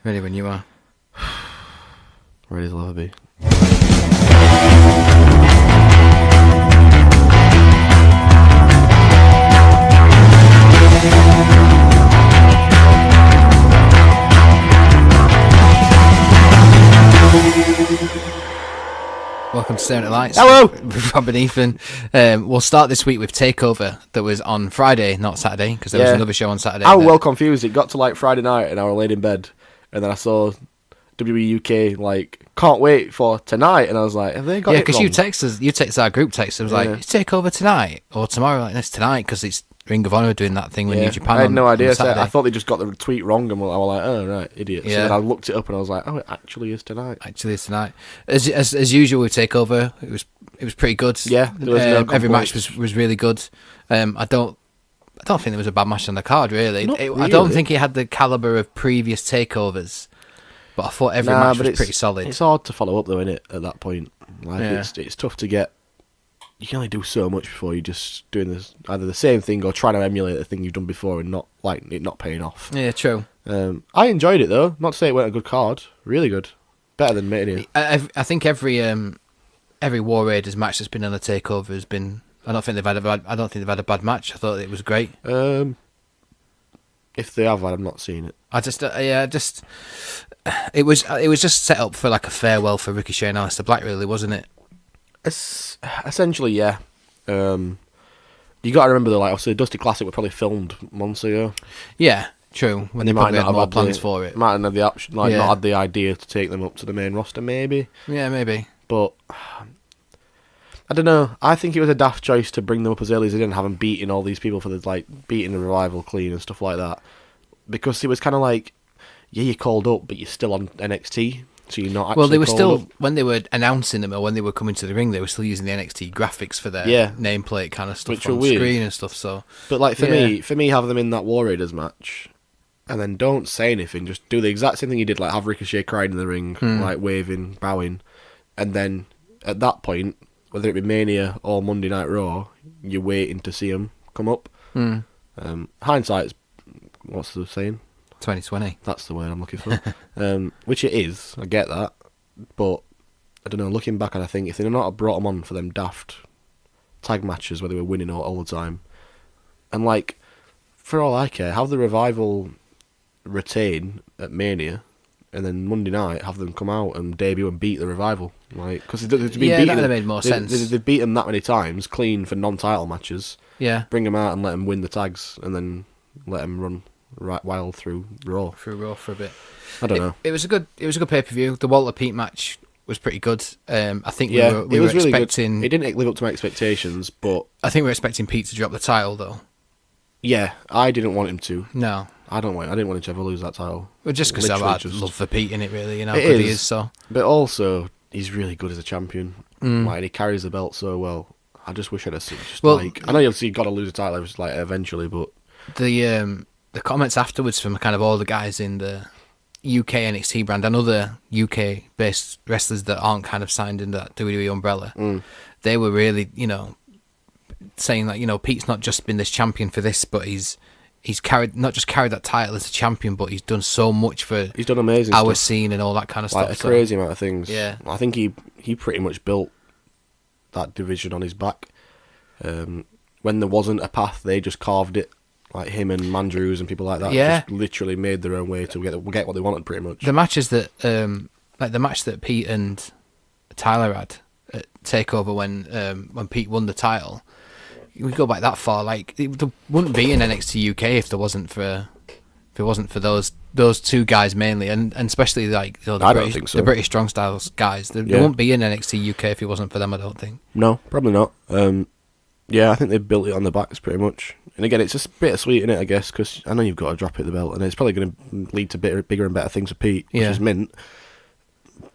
Ready when you are. Ready as I'll ever be. Welcome to Staring at Lights. Hello! With Rob and Ethan. We'll start this week with TakeOver that was on Friday, not Saturday, because there was another show on Saturday. I was well confused. It got to like Friday night and I was laid in bed and then I saw WWE UK like, can't wait for tonight, and I was like, have they got it wrong? Yeah, because you texted our group text. It was like, it's TakeOver tonight or tomorrow. Like, it's tonight because it's Ring of Honor doing that thing when New Japan. I had no idea. So I thought they just got the tweet wrong, and I was like, oh right, idiot. Yeah. So then I looked it up and I was like, oh, it actually is tonight. Actually, it's tonight. As usual with TakeOver, it was pretty good. Yeah, there was no every match complaints. was really good. I don't think there was a bad match on the card really. Not I really. don't think it had the caliber of previous takeovers, but I thought every match was pretty solid. It's hard to follow up though, innit? At that point, like Yeah. it's tough to get. You can only do so much before you're just doing this either the same thing or trying to emulate the thing you've done before and not like it not paying off. Yeah, true. I enjoyed it though. Not to say it went a good card. Really good. Better than Mania. I think every War Raiders match that's been on the takeover has been. I don't think they've had a bad match. I thought it was great. If they have, I've not seen it. It was just set up for like a farewell for Ricochet and Aleister Black, really, wasn't it? It's essentially, yeah. You got to remember though, like obviously the Dusty Classic were probably filmed months ago. Yeah, true. When they might probably not had more have plans for it. Might not have the option, not had the idea to take them up to the main roster, maybe. Yeah, maybe. But I don't know. I think it was a daft choice to bring them up as early as they didn't, have them beating all these people for the beating the Revival clean and stuff like that. Because it was kind of like, yeah, you're called up, but you're still on NXT. So you're not actually well, they were called still, up. when they were announcing them or when they were coming to the ring, they were still using the NXT graphics for their nameplate kind of stuff, which were on weird. screen and stuff. So, but like for me, have them in that War Raiders match, and then don't say anything. Just do the exact same thing you did, like have Ricochet crying in the ring, like waving, bowing, and then at that point, whether it be Mania or Monday Night Raw, you're waiting to see them come up. Hindsight's, what's the saying? 2020. That's the word I'm looking for. Which it is, I get that. But, I don't know, looking back, and I think if they'd not have brought them on for them daft tag matches where they were winning all the time, and like, for all I care, have the Revival retain at Mania, and then Monday night have them come out and debut and beat the Revival. Like, because they've been beaten, that would have made more sense. They've beaten them that many times, clean for non-title matches. Yeah. Bring them out and let them win the tags, and then let them run right wild through Raw. For a bit. I don't know. It was a good pay-per-view. The Walter Pete match was pretty good. I think we it were was really expecting. Good. It didn't live up to my expectations, but I think we were expecting Pete to drop the title though. Yeah, I didn't want him to. No, I didn't want him to ever lose that title. Well, just because I had love for Pete in it, really, and how it good he is. So, but also he's really good as a champion. Like, and he carries the belt so well. I just wish I'd have seen. I know you've got to lose a title, like eventually, but the comments afterwards from kind of all the guys in the UK NXT brand and other UK based wrestlers that aren't kind of signed in that WWE umbrella, they were really, saying that, Pete's not just been this champion for this, but he's not just carried that title as a champion, but he's done so much for he's done amazing our stuff. Scene and all that kind of like stuff. A crazy amount of things. Yeah, I think he pretty much built that division on his back. When there wasn't a path, they just carved it. Like him and Mandrews and people like that, just literally made their own way to get what they wanted, pretty much. The matches that, like the match that Pete and Tyler had at TakeOver when Pete won the title, we go back that far. Like there wouldn't be an NXT UK if it wasn't for those two guys mainly, and especially like the British Strong Styles guys. There wouldn't be an NXT UK if it wasn't for them. I don't think. No, probably not. Yeah, I think they built it on the backs pretty much. And again, it's just bittersweet, isn't it, I guess, because I know you've got to drop it the belt, and it's probably going to lead to bigger and better things for Pete, which is mint.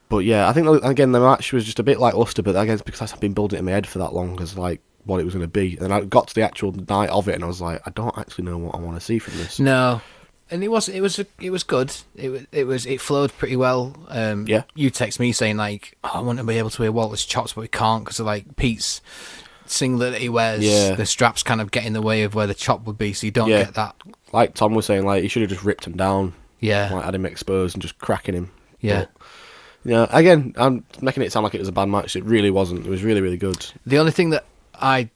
But yeah, I think, again, the match was just a bit lacklustre, but I guess because I've been building it in my head for that long as, like, what it was going to be. And I got to the actual night of it, and I was like, I don't actually know what I want to see from this. No. And it was good. It flowed pretty well. You text me saying, like, I want to be able to wear Walter's chops, but we can't because of, like, Pete's singlet that he wears, the straps kind of get in the way of where the chop would be, so you don't get that. Like Tom was saying, like he should have just ripped him down. Yeah. Like, had him exposed and just cracking him. Yeah. But, again, I'm making it sound like it was a bad match. It really wasn't. It was really, really good. The only thing that I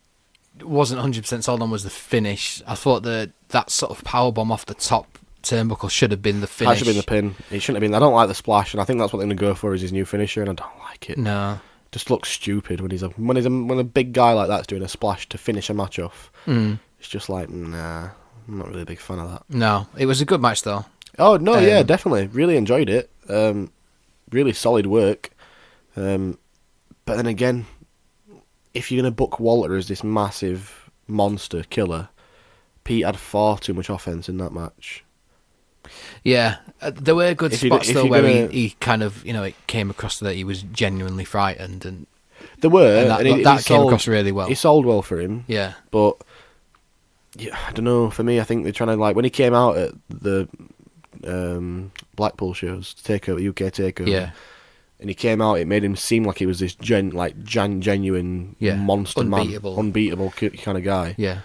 wasn't 100% sold on was the finish. I thought that sort of powerbomb off the top turnbuckle should have been the finish. That should have been the pin. It shouldn't have been. I don't like the splash, and I think that's what they're going to go for is his new finisher, and I don't like it. No. Just looks stupid when a big guy like that's doing a splash to finish a match off. It's just like, nah, I'm not really a big fan of that. No, it was a good match though. Oh no, yeah, definitely, really enjoyed it. Really solid work. But then again, if you're gonna book Walter as this massive monster killer, Pete had far too much offense in that match. Yeah, there were good spots though where he kind of, it came across that he was genuinely frightened, and there were, and that came across really well. He sold well for him. Yeah, but yeah, I don't know. For me, I think they're trying to when he came out at the Blackpool shows, TakeOver UK TakeOver. Yeah. And he came out, it made him seem like he was this genuine monster unbeatable kind of guy. Yeah.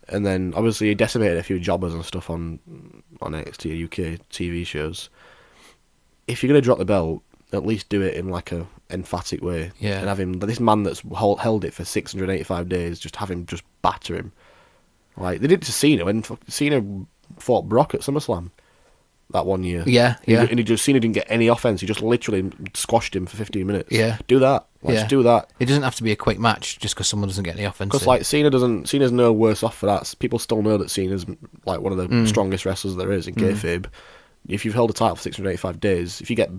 And then obviously he decimated a few jobbers and stuff on NXT UK TV shows. If you're gonna drop the belt, at least do it in like a emphatic way. Yeah. And have him, this man that's held it for 685 days, just have him just batter him. Like they did to Cena when Cena fought Brock at SummerSlam that one year. Yeah, yeah. And Cena didn't get any offense. He just literally squashed him for 15 minutes. Yeah. Do that. Let's do that. It doesn't have to be a quick match just because someone doesn't get any offense. Because Cena's no worse off for that. People still know that Cena's like one of the strongest wrestlers there is in kayfabe. If you've held a title for 685 days, if you get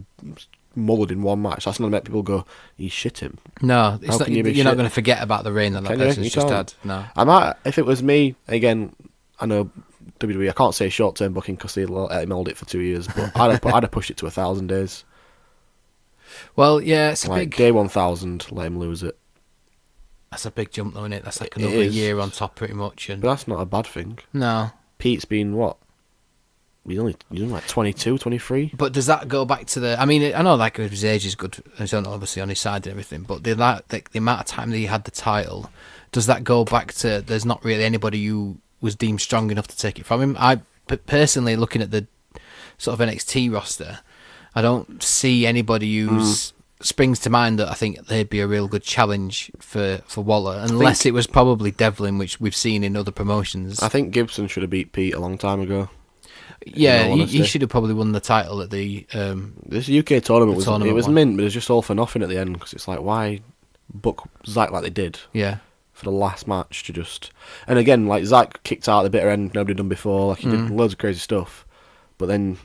mullered in one match, that's not to make people go, "He shit him." No, it's not, you're not going to forget about the reign that person's just had. No, I might. If it was me, again, I know WWE. I can't say short-term booking because they let him hold it for 2 years, but I'd have pushed it to 1,000 days. Well, yeah, it's a big day 1,000. Let him lose it. That's a big jump, though, isn't it? That's like another year on top, pretty much. And but that's not a bad thing. No, Pete's been what? He's only like 22, 23. But does that go back to the? I mean, I know like his age is good. He's obviously on his side and everything. But the amount of time that he had the title, does that go back to? There's not really anybody who was deemed strong enough to take it from him. I personally, looking at the sort of NXT roster, I don't see anybody who's springs to mind that I think they'd be a real good challenge for Waller, unless it was probably Devlin, which we've seen in other promotions. I think Gibson should have beat Pete a long time ago. Yeah, he should have probably won the title at the this UK tournament was mint, but it was just all for nothing at the end because it's like, why book Zack like they did? Yeah. For the last match to just, and again, like Zack kicked out at the bitter end, nobody done before. Like he did loads of crazy stuff, but then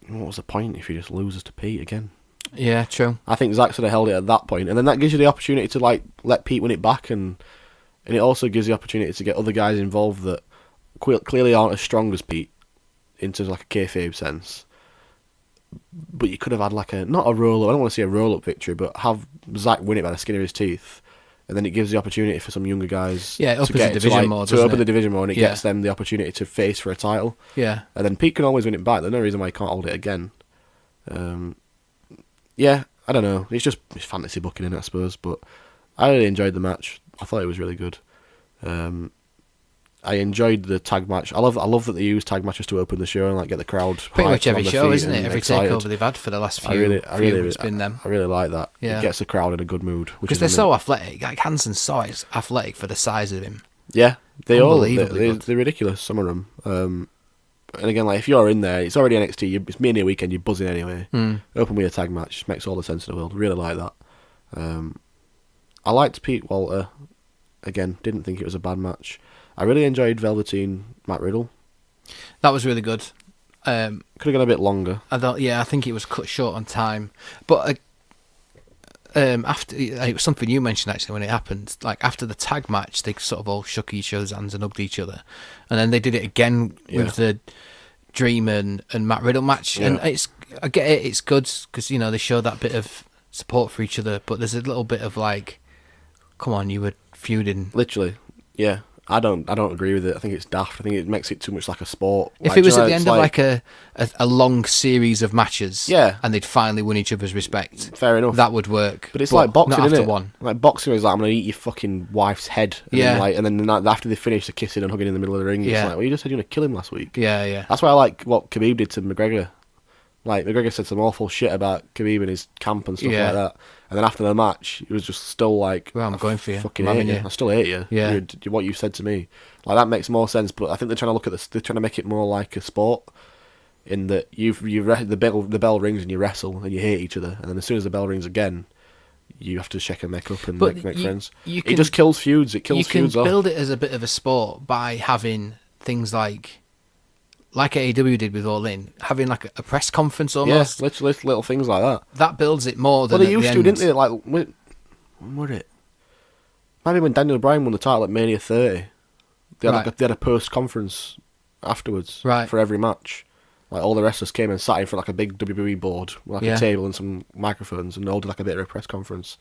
what was the point if he just loses to Pete again? Yeah, true. I think Zack should have held it at that point, and then that gives you the opportunity to like let Pete win it back, and it also gives the opportunity to get other guys involved that clearly aren't as strong as Pete in terms of like a kayfabe sense. But you could have had like not a roll up. I don't want to see a roll up victory, but have Zack win it by the skin of his teeth. And then it gives the opportunity for some younger guys to open the division more, and it gets them the opportunity to face for a title. Yeah. And then Pete can always win it back. There's no reason why he can't hold it again. Yeah, I don't know. It's just fantasy booking in it, I suppose. But I really enjoyed the match. I thought it was really good. I enjoyed the tag match. I love that they use tag matches to open the show and like get the crowd. Pretty much every show, isn't it? Every takeover they've had for the last few. It's been them. I really like that. Yeah. It gets the crowd in a good mood because they're so athletic. Like Hansen's so athletic for the size of him. Yeah, they're ridiculous. Some of them. And again, like if you're in there, it's already NXT. It's Mania weekend. You're buzzing anyway. Open with a tag match makes all the sense in the world. Really like that. I liked Pete Walter. Again, didn't think it was a bad match. I really enjoyed Velveteen Matt Riddle. That was really good. Could have gone a bit longer. I think it was cut short on time. But after it was something you mentioned actually when it happened. Like after the tag match, they sort of all shook each other's hands and hugged each other, and then they did it again with the Dream and Matt Riddle match. Yeah. And I get it. It's good because they show that bit of support for each other. But there's a little bit of like, come on, you were feuding. Literally, yeah. I don't agree with it. I think it's daft. I think it makes it too much like a sport. If it was at the end of like a long series of matches, and they'd finally won each other's respect, fair enough, that would work. But it's like boxing, not after isn't it? One. Like boxing is like, I'm gonna eat your fucking wife's head. And then after they finish, they're kissing and hugging in the middle of the ring. It's like, well, you just said you were gonna kill him last week. Yeah. That's why I like what Khabib did to McGregor. Like, McGregor said some awful shit about Khabib and his camp and stuff Yeah. like that. And then after the match, he was just still like, Well, I'm going for you. Fucking I'm hate having you. you. I still hate you. Yeah. What you said to me. Like, that makes more sense, but I think they're trying to look at this, they're trying to make it more like a sport. In that the bell rings and you wrestle and you hate each other, and then as soon as the bell rings again, you have to shake and make up and But make friends. It just kills feuds. It kills you feuds can off. build it as a bit of a sport by having things like AEW did with All In, having like a press conference almost. Yeah, literally little things like that. That builds it more than Well, they at used the to, end. didn't they? Like, when were it? Maybe when Daniel Bryan won the title at Mania 30, they had, Right. they had a post conference afterwards Right. for every match. Like, all the wrestlers came and sat in front of like a big WWE board with like Yeah. a table and some microphones, and all did like a bit of a press conference.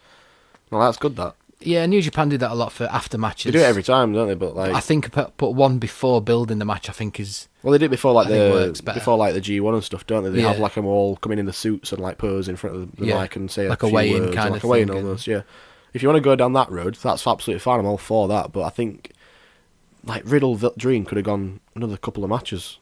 Well, that's good. That Yeah, New Japan did that a lot for after matches. they do it every time, don't they? But like, I think put one before building the match. I think is well, they did it before like I think works better. the G1 and stuff, don't they? They Yeah. have like them all come in the suits and like pose in front of the Yeah. mic and say Like a a few weigh-in words, kind like of a weigh-in thing, almost. Yeah, if you want to go down that road, that's absolutely fine. I'm all for that. But I think like Riddle Dream could have gone another couple of matches.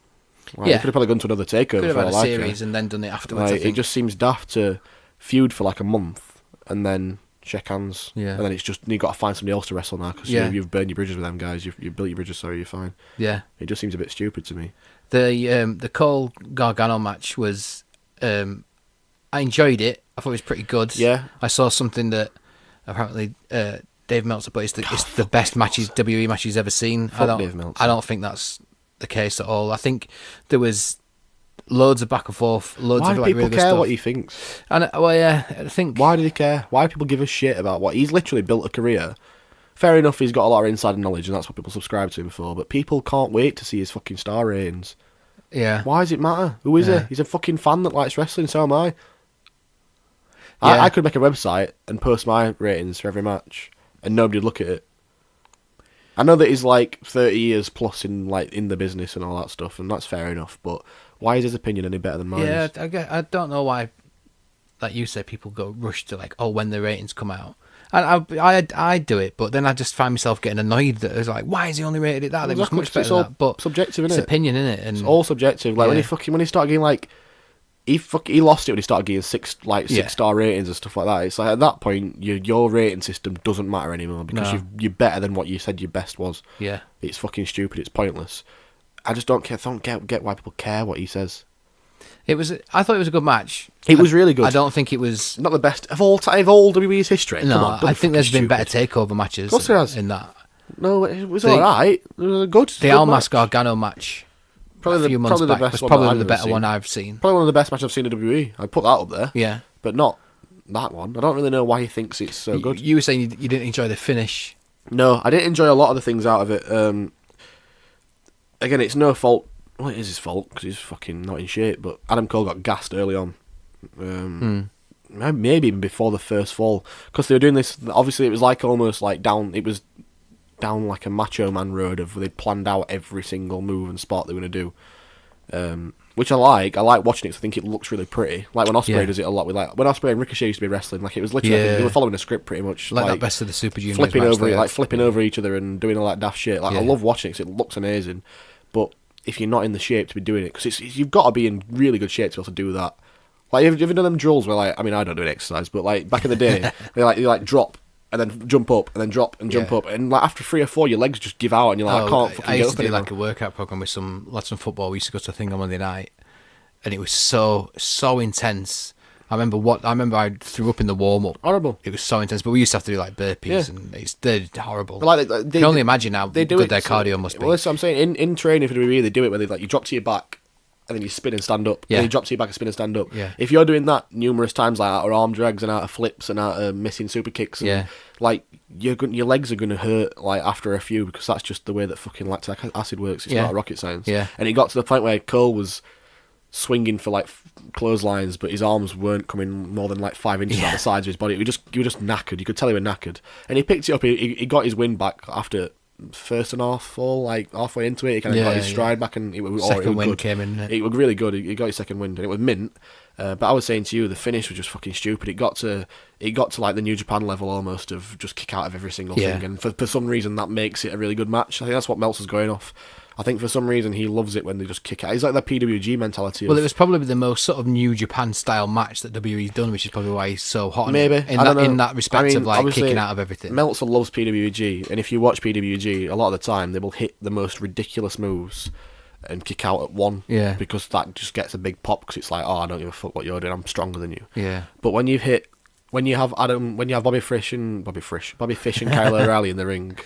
Like, Yeah. they could have probably gone to another takeover. could have for had all a I series care. and then done it afterwards. I Like, think. it just seems daft to feud for like a month and then shake hands. Yeah. And then it's just, you've got to find somebody else to wrestle now because Yeah. you've burned your bridges with them guys. You've built your bridges, sorry, you're fine. Yeah. It just seems a bit stupid to me. The Cole Gargano match was I enjoyed it. I thought it was pretty good. Yeah. I saw something that apparently Dave Meltzer, but it's the best WWE match he's ever seen. Fuck Dave Meltzer. I don't think that's the case at all. I think there was loads of back and forth, loads Why of do like people really good care stuff. what he thinks? And well, yeah, I think Why do they care? Why do people give a shit about what he's literally built a career? Fair enough, he's got a lot of insider knowledge, and that's what people subscribe to him for. But people can't wait to see his fucking star ratings. yeah, Why does it matter? Who is Yeah. he? He's a fucking fan that likes wrestling. So am I. Yeah. I could make a website and post my ratings for every match, and nobody would look at it. I know that he's like 30 years plus in the business and all that stuff, and that's fair enough. But why is his opinion any better than mine? yeah. I don't know why, like you said, people go rush to like, oh, when the ratings come out. And I do it, but then I just find myself getting annoyed that it's like, why is he only rated it that? It was Exactly, much 'cause better it's than all that. But subjective, it's innit? opinion, innit? And It's all subjective. Like Yeah. when he started getting like he lost it when he started getting six Yeah. star ratings and stuff like that. It's like at that point your rating system doesn't matter anymore because No. you're better than what you said your best was. yeah, It's fucking stupid. It's pointless. I just don't get why people care what he says. I thought it was a good match. It was really good. I don't think it was. Not the best of all time of all WWE's history. No, Come on, don't I be think there's fucking been better stupid. takeover matches. Of course there has. In that. No, it was The- all right. It was a good. The good Almas match. Gargano match Probably a few months the back best was one probably that I've the ever better seen. one I've seen. Probably one of the best matches I've seen in WWE. I'd put that up there. Yeah. But not that one. I don't really know why he thinks it's so good. You were saying you didn't enjoy the finish. No, I didn't enjoy a lot of the things out of it. Again, it's no fault. Well, it is his fault because he's fucking not in shape. But Adam Cole got gassed early on. Maybe even before the first fall, because they were doing this. Obviously, it was like almost like down. It was down like a Macho Man road of they planned out every single move and spot they were going to do. Which I like. I like watching it. 'Cause I think it looks really pretty. Like when Ospreay Yeah. does it a lot. With like when Ospreay and Ricochet used to be wrestling, like it was literally Yeah. they were following a script pretty much. Like that best of the Super Juniors flipping match over they it, had. like flipping over each other and doing all that daft shit. Like I Yeah. love watching it 'cause it looks amazing. But if you're not in the shape to be doing it, because you've got to be in really good shape to be able to do that. Like have you ever done them drills where like I mean I don't do an exercise, but like back in the day you like drop and then jump up and then drop and jump Yeah. up and like after 3 or 4 your legs just give out and you're like I can't fucking I get used up to do anymore. like a workout program with some lads from football. We used to go to a thing on Monday night, and it was so intense. I remember I threw up in the warm up. Horrible. It was so intense, but we used to have to do like burpees, Yeah. and they're horrible. But like I can only imagine how they do good it, their so- cardio must be. Well, that's what I'm saying. In training for WWE, they do it where they like you drop to your back and then you spin and stand up. Yeah. And you drop to your back and spin and stand up. Yeah. If you're doing that numerous times, like out of arm drags and out of flips and out of missing super kicks, and, Yeah. like your legs are gonna hurt like after a few because that's just the way that fucking lactic acid works. It's Yeah. not rocket science. Yeah. And it got to the point where Cole was swinging for like clotheslines, but his arms weren't coming more than like 5 inches out the sides of his body. He was just knackered. You could tell he was knackered. And he picked it up. He got his wind back after first and half fall, like halfway into it. He kind of got his stride back, and it was Second wind good. came in. It was really good. He got his second wind, and it was mint. But I was saying to you, the finish was just fucking stupid. It got to like the New Japan level almost of just kick out of every single Yeah. thing, and for some reason that makes it a really good match. I think that's what Meltzer's going off. I think for some reason he loves it when they just kick out. He's like the PWG mentality. Well, it was probably the most sort of New Japan style match that WWE's done, which is probably why he's so hot. Maybe in that respect of like kicking out of everything. Meltzer loves PWG, and if you watch PWG, a lot of the time they will hit the most ridiculous moves and kick out at one. Yeah. Because that just gets a big pop because it's like, oh, I don't give a fuck what you're doing. I'm stronger than you. Yeah. But when you have Bobby Fish and Kyle O'Reilly in the ring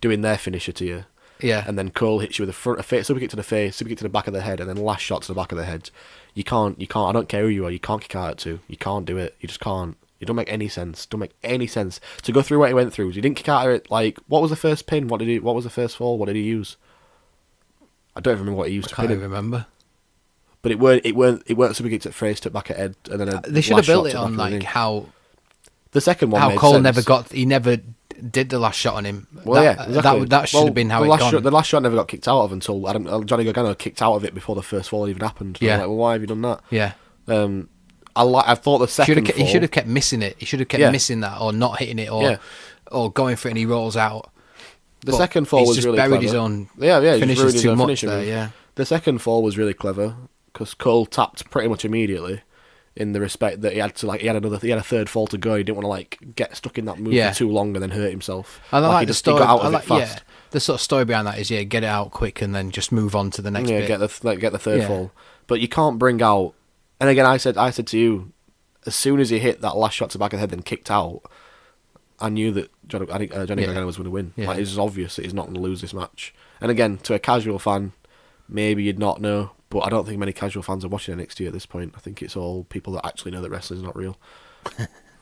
doing their finisher to you. Yeah. And then Cole hits you with a super kick to the face, super kick to the back of the head, and then last shot to the back of the head. You can't, I don't care who you are, you can't kick out at two. You can't do it. You just can't. It don't make any sense. Don't make any sense. To go through what he went through. He didn't kick out at it, like, what was the first pin? What was the first fall? What did he use? I don't even remember what he used to pin him. I can't remember. But it weren't super kick to the face, to the back of the head, and then they should have built it on, like, how... The second one how Cole sense. He never did the last shot on him. Well, exactly. That should have been how it gone. The last shot never got kicked out of until Johnny Gargano kicked out of it before the first fall even happened. Yeah. Like, well, why have you done that? Yeah. I thought the second fall... He should have kept missing it. He should have kept missing that, or not hitting it, or going for it and he rolls out. The second fall was really clever. He's just buried his own finishes too much there, yeah. The second fall was really clever, because Cole tapped pretty much immediately, in the respect that he had a third fall to go. He didn't want to like get stuck in that move for too long and then hurt himself. And I like the story. He got out of it fast. Yeah, the sort of story behind that is get it out quick and then just move on to the next bit. Get the third fall. But you can't bring out. And again, I said to you, as soon as he hit that last shot to the back of the head, then kicked out, I knew that Johnny Gargano was going to win. Yeah. Like, it's obvious that he's not going to lose this match. And again, to a casual fan, maybe you'd not know. But I don't think many casual fans are watching NXT at this point. I think it's all people that actually know that wrestling's not real.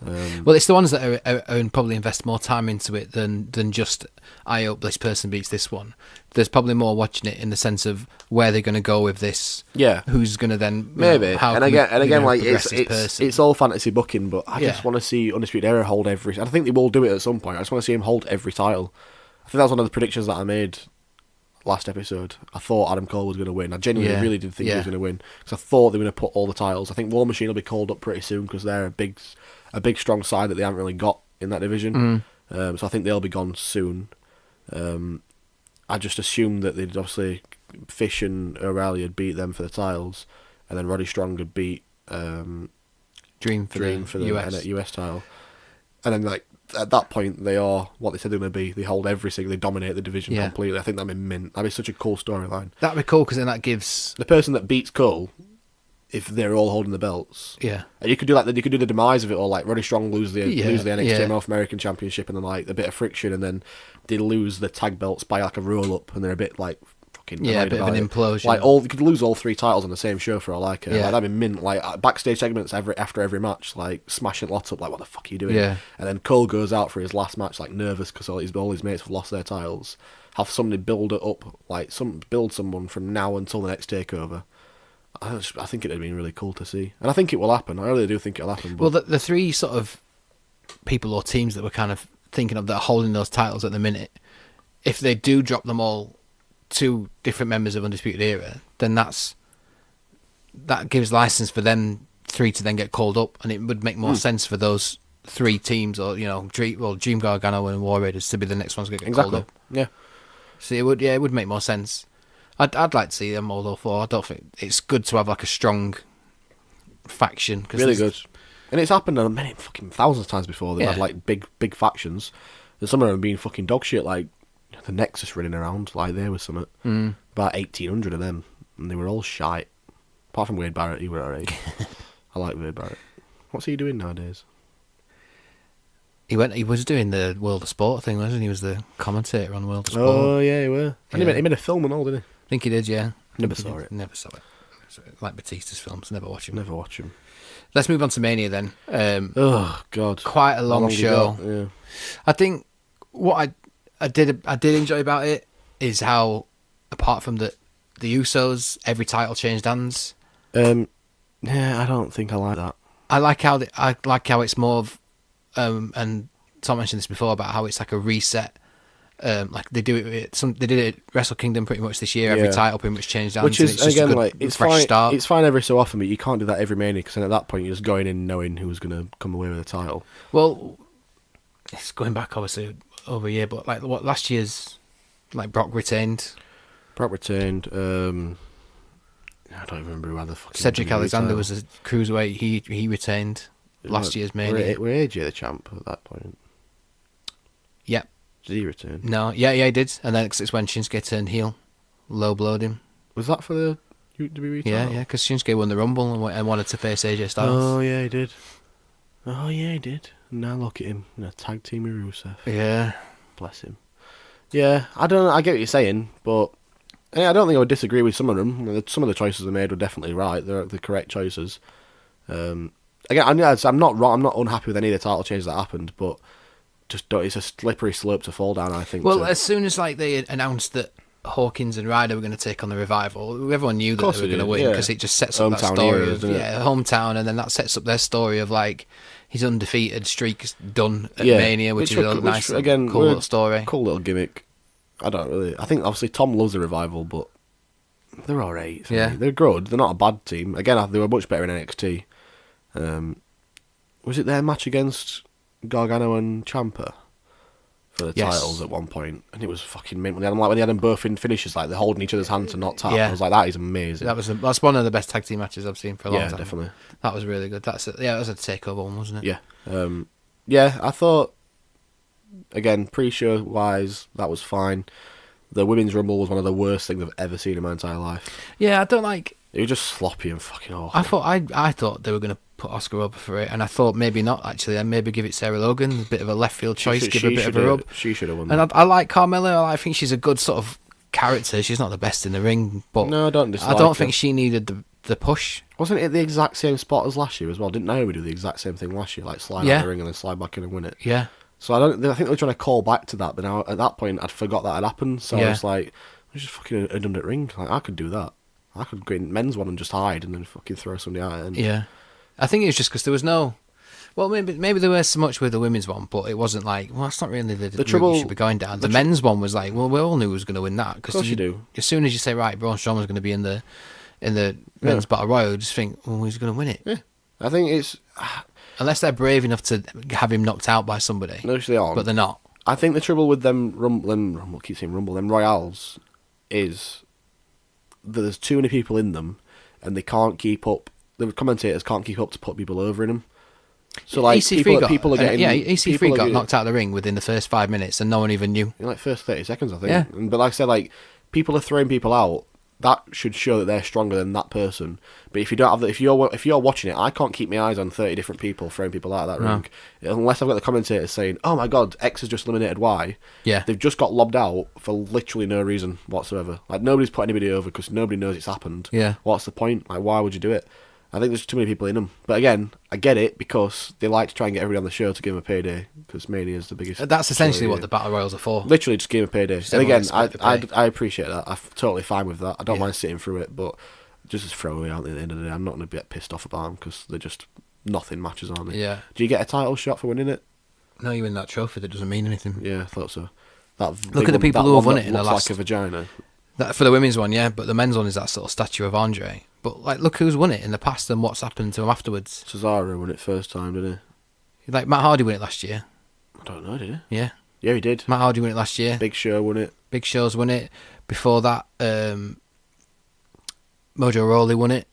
Well, it's the ones that are probably invest more time into it than just, I hope this person beats this one. There's probably more watching it in the sense of where they're going to go with this. Yeah. Who's going to then... Maybe. It's all fantasy booking, but I just want to see Undisputed Era hold every... I think they will do it at some point. I just want to see him hold every title. I think that was one of the predictions that I made last episode. I thought Adam Cole was going to win. I genuinely really did think he was going to win, because I thought they were going to put all the titles. I think War Machine will be called up pretty soon because they're a big strong side that they haven't really got in that division. So I think they'll be gone soon. I just assumed that they'd obviously Fish and O'Reilly had beat them for the titles, and then Roddy Strong had beat Dream for the US title, and then like at that point they are what they said they're going to be. They hold everything. They dominate the division completely. I think that'd be mint. That'd be such a cool storyline. That'd be cool because then that gives the person that beats Cole, if they're all holding the belts. Yeah. And you could do the demise of it, or like Roddy Strong lose the NXT North American Championship, and then like a bit of friction, and then they lose the tag belts by like a roll up, and they're a bit like fucking a bit of an implosion. Like you could lose all three titles on the same show for all I care. Like, that'd be mint. Like backstage segments after every match, like smashing lots up, like what the fuck are you doing? Yeah. And then Cole goes out for his last match like nervous because all his mates have lost their titles. Have somebody build it up, like build someone from now until the next takeover. I think it'd been really cool to see, and I think it will happen. I really do think it'll happen. But... Well, the three sort of people or teams that we're kind of thinking of that are holding those titles at the minute, if they do drop them all to different members of Undisputed Era, then that gives license for them three to then get called up, and it would make more sense for those three teams, or Dream Gargano and War Raiders to be the next ones to get called up. Yeah. So it would make more sense. I'd like to see them all four. I don't think it's good to have like a strong faction. Really good, and it's happened many fucking thousands of times before. They've had like big factions, and some of them being fucking dog shit. Like the Nexus running around, like there was something about 1,800 of them, and they were all shite. Apart from Wade Barrett, he were alright. I like Wade Barrett. What's he doing nowadays? He was doing the World of Sport thing, wasn't he? He was the commentator on World of Sport. Oh yeah, he were. And he made a film and all, didn't he? I think he did, yeah. Never saw it. Like Batista's films, never watch him. Let's move on to Mania then. Oh God, quite a long show. Yeah. I think what I did enjoy about it is how, apart from the Usos, every title changed hands. Yeah, I don't think I like that. I like how it's more of, and Tom mentioned this before about how it's like a reset. Like they do it. They did it at Wrestle Kingdom pretty much this year. Every title pretty much changed hands. Which is it's again like it's fresh fine. Start. It's fine every so often, but you can't do that every Mania because then at that point you're just going in knowing who's going to come away with the title. Well, it's going back obviously over a year, but like what last year's, like Brock retained. Brock retained. I don't even remember who the fuck. Cedric Alexander was a cruiserweight. He retained last year's Mania. Were AJ the champ at that point? Yep. Did he return? No, yeah, he did. And then it's when Shinsuke turned heel, low blowed him. Was that for the WWE title? Yeah, because Shinsuke won the Rumble and wanted to face AJ Styles. Oh yeah, he did. Now look at him in a tag team with Rusev. Yeah. Bless him. Yeah, I don't know. I get what you're saying, but I don't think I would disagree with some of them. Some of the choices they made were definitely right. They're the correct choices. Again, I'm not wrong. I'm not unhappy with any of the title changes that happened, but just don't. It's a slippery slope to fall down, I think. Well, as soon as they announced that Hawkins and Ryder were going to take on the Revival, everyone knew that they were going to win because it just sets up that story of hometown, and then that sets up their story of like his undefeated streak's done at Mania, which is a nice, again, cool little story, cool little gimmick. I think obviously Tom loves the Revival, but they're alright. Yeah, they're good. They're not a bad team. Again, they were much better in NXT. Was it their match against Gargano and Ciampa for the titles at one point? And it was fucking mint. When they had them both in finishes, like they're holding each other's hands to not tap. I was like, that is amazing. That's one of the best tag team matches I've seen for a long time. Yeah, definitely. That was really good. That was a takeover one, wasn't it? Yeah. I thought, again, pre-show wise, that was fine. The Women's Rumble was one of the worst things I've ever seen in my entire life. Yeah, I don't like. It was just sloppy and fucking awful. I thought they were going to put Oscar over for it, and I thought maybe not actually. And maybe give it Sarah Logan, a bit of a left field choice, give her a bit of a rub. She should have won. And I like Carmella. I think she's a good sort of character. She's not the best in the ring, but no, I don't think she needed the push. Wasn't it the exact same spot as last year as well? Didn't Naomi do the exact same thing last year, like slide out the ring and then slide back in and win it? Yeah. So I think they were trying to call back to that, but now at that point I'd forgot that had happened. So I was like, I just fucking a redundant ring. Like I could do that. I could go in men's one and just hide and then fucking throw somebody out. And yeah, I think it was just because there was no. Well, maybe there was so much with the women's one, but it wasn't like, well, that's not really the trouble you should be going down. The men's one was like, well, we all knew who was going to win that because you do. As soon as you say right, Braun Strowman's going to be in the men's battle royal, you just think, well, who's going to win it? Yeah, I think it's unless they're brave enough to have him knocked out by somebody. No, they aren't. But they're not. I think the trouble with them them Royals is that there's too many people in them, and they can't keep up. The commentators can't keep up to put people over in them. So like people are getting EC3 got knocked out of the ring within the first 5 minutes, and no one even knew. In like first 30 seconds, I think. Yeah. But like I said, like people are throwing people out. That should show that they're stronger than that person. But if you don't have that, if you're watching it, I can't keep my eyes on 30 different people throwing people out of that ring unless I've got the commentators saying, "Oh my God, X has just eliminated Y." Yeah, they've just got lobbed out for literally no reason whatsoever. Like nobody's put anybody over because nobody knows it's happened. Yeah, what's the point? Like, why would you do it? I think there's too many people in them. But again, I get it because they like to try and get everybody on the show to give them a payday because Mania is the biggest. That's essentially what the Battle Royals are for. Literally just give them a payday. And again, I appreciate that. I'm totally fine with that. I don't mind sitting through it, but just as throwaway, aren't they, at the end of the day? I'm not going to get pissed off about them because they're just nothing matches, aren't they? Yeah. Do you get a title shot for winning it? No, you win that trophy that doesn't mean anything. Yeah, I thought so. Look at the people who have won it in the last... like a vagina. That, for the women's one, yeah, but the men's one is that sort of statue of Andre. But like, look who's won it in the past and what's happened to him afterwards. Cesaro won it first time, didn't he? Like Matt Hardy won it last year. I don't know, did he? Yeah. Yeah, he did. Matt Hardy won it last year. Big Show won it. Big Show's won it. Before that, Mojo Rawley won it.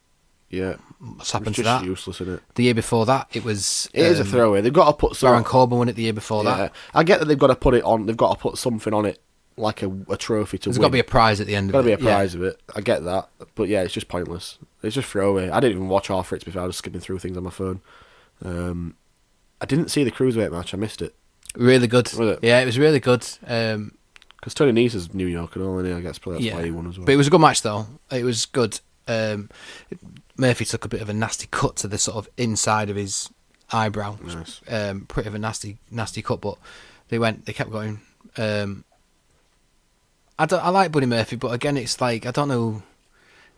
Yeah. What's happened to just that? Useless, isn't it? The year before that, it was... It is a throwaway. They've got to put some... Baron Corbin won it the year before that. I get that they've got to put it on. They've got to put something on it, like a trophy to win. There's got to be a prize at the end of it. There's got to be a prize of it. I get that. But yeah, it's just pointless. It's just throwaway. I didn't even watch half of it, to be fair. I was skipping through things on my phone. I didn't see the Cruiserweight match. I missed it. Really good. Was it? Yeah, it was really good. Because Tony Nese is New York and all, and I guess probably that's why he won as well. But it was a good match, though. It was good. Murphy took a bit of a nasty cut to the sort of inside of his eyebrow. Nice. Pretty of a nasty cut, but they kept going. I like Buddy Murphy, but again, it's like, I don't know.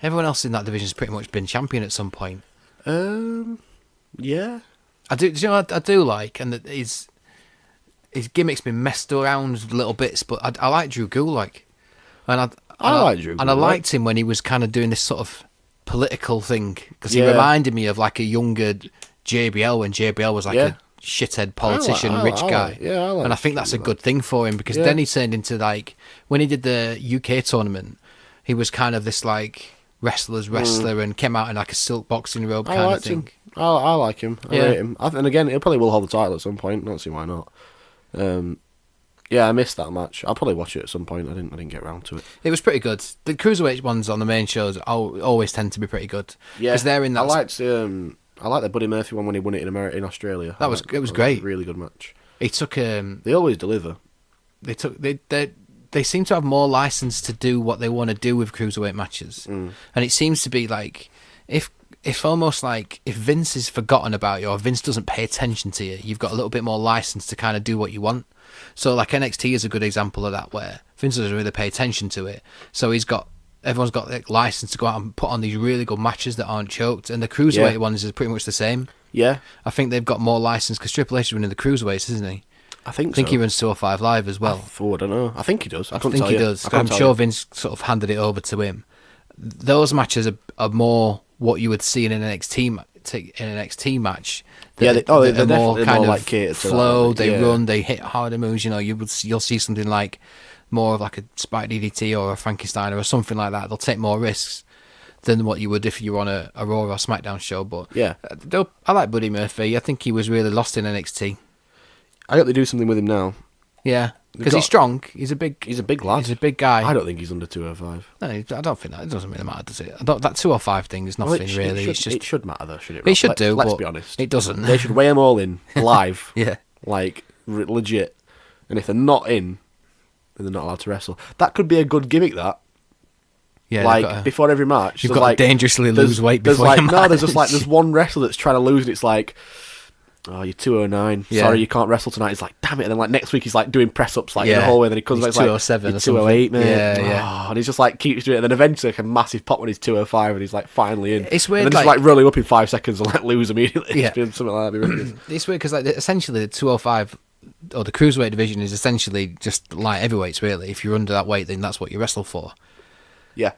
Everyone else in that division's pretty much been champion at some point. Yeah. I do. Do you know what I do like? And that his gimmick's been messed around little bits, but I like Drew Gulak, and I like Drew Gulak. And I liked him when he was kind of doing this sort of political thing because he reminded me of like a younger JBL when JBL was like a shithead politician, rich guy. And I think that's a good thing for him because then he turned into like when he did the UK tournament. he was kind of this like wrestler's wrestler and came out in like a silk boxing robe kind of thing. I like him. I rate him. And again, he probably will hold the title at some point. Don't see why not. Yeah, I missed that match. I'll probably watch it at some point. I didn't get around to it. It was pretty good. The cruiserweight ones on the main shows always tend to be pretty good. Yeah, because they're in that. I liked the Buddy Murphy one when he won it in Australia. It was great. A really good match. He took. They always deliver. They seem to have more license to do what they want to do with cruiserweight matches, and it seems to be like if almost like if Vince is forgotten about you or Vince doesn't pay attention to you, you've got a little bit more license to kind of do what you want. So like NXT is a good example of that, where Vince doesn't really pay attention to it. So everyone's got like license to go out and put on these really good matches that aren't choked, and the cruiserweight ones is pretty much the same. Yeah, I think they've got more license because Triple H is running the cruiserweights, isn't he? I think he runs 205 Live as well. I don't know. I think he does. I think he does. I'm sure Vince sort of handed it over to him. Those matches are more what you would see in an NXT match. They're definitely more kind more of like catered to flow. that, They run. They hit harder moves. You'll see something like more of like a Spike DDT or a Frankenstein or something like that. They'll take more risks than what you would if you were on a Raw or SmackDown show. But yeah, I like Buddy Murphy. I think he was really lost in NXT. I hope they do something with him now. Yeah, because he's strong. He's a big lad. He's a big guy. I don't think he's under 205. No, I don't think that. It doesn't really matter, does it? That 205 thing is nothing really. It should matter though, should it? It should do. Let's be honest. It doesn't. They should weigh them all in live. Yeah. Like legit. And if they're not in, then they're not allowed to wrestle. That could be a good gimmick. That. Yeah. Like before every match, you've got to dangerously lose weight before your match. No, there's one wrestler that's trying to lose, and it's like, oh, you're 209. Yeah. Sorry, you can't wrestle tonight. It's like, damn it. And then like next week he's like doing press ups like in the hallway, and then he comes back, it's like 207 or 208, man. Yeah. And he's just like keeps doing it, and then eventually like a massive pop when he's 205, and he's like finally in. It's weird. And then just like rolling up in 5 seconds and like lose immediately. Yeah. Something like that. It's weird because like essentially the 205 or the cruiserweight division is essentially just light heavyweights. Really, if you're under that weight, then that's what you wrestle for. Yeah.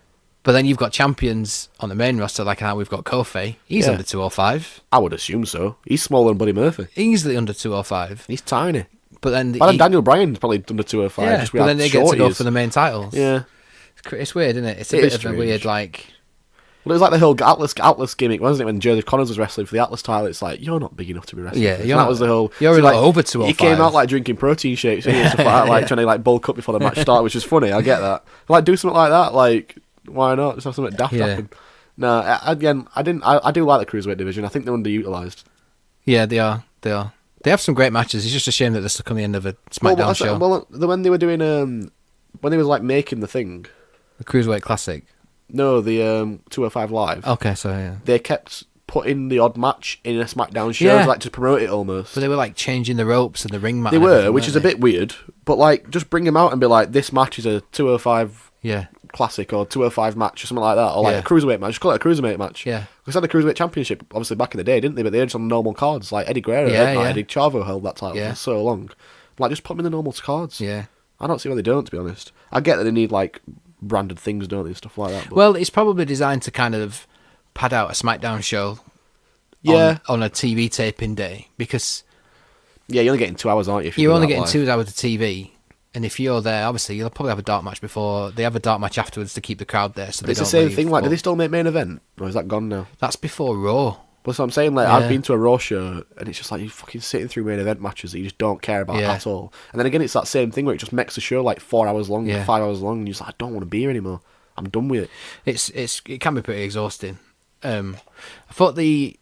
But then you've got champions on the main roster, like how we've got Kofi. He's under 205. I would assume so. He's smaller than Buddy Murphy. Easily under 205. He's tiny. But then Daniel Bryan's probably under 205. Yeah, but then they get to go for the main titles. Yeah. It's weird, isn't it? It's a bit of a weird, like... Well, it was like the whole Atlas gimmick, wasn't it? When Jericho Connors was wrestling for the Atlas title, it's like, you're not big enough to be wrestling. Yeah, that was the whole... You're like over 205. He came out like drinking protein shakes and stuff like that, like trying to like bulk up before the match started, which is funny. I get that. Like, do something like that, like... Why not? Just have something daft happen. No, again, I do like the cruiserweight division. I think they're underutilized. Yeah, they are. They have some great matches. It's just a shame that they're stuck on the end of a SmackDown show. Well, when they were doing when they was like making the thing, the Cruiserweight Classic. No, the 205 Live. Okay, so yeah, they kept putting the odd match in a SmackDown show, like to promote it almost. But they were like changing the ropes and the ring mat. They were, which is a bit weird. But like, just bring them out and be like, this match is a 205 Classic or 205 match or something like that, or like a cruiserweight match. Just call it a cruiserweight match. Yeah, because they had the cruiserweight championship obviously back in the day, didn't they? But they had just on normal cards. Like Eddie Guerrero, Eddie Chavo held that title for so long. Like, just put them in the normal cards. Yeah, I don't see why they don't. To be honest, I get that they need like branded things, don't they, and stuff like that. But... Well, it's probably designed to kind of pad out a SmackDown show. On a TV taping day, because you're only getting 2 hours, aren't you? You're only getting 2 hours of TV. And if you're there, obviously, you'll probably have a dark match before. They have a dark match afterwards to keep the crowd there. So it's the same thing. Like, do they still make main event? Or is that gone now? That's before Raw. That's what I'm saying. Like, I've been to a Raw show, and it's just like you're fucking sitting through main event matches that you just don't care about at all. And then again, it's that same thing where it just makes the show like 4 hours long, 5 hours long, and you're just like, I don't want to be here anymore. I'm done with it. It can be pretty exhausting. I thought I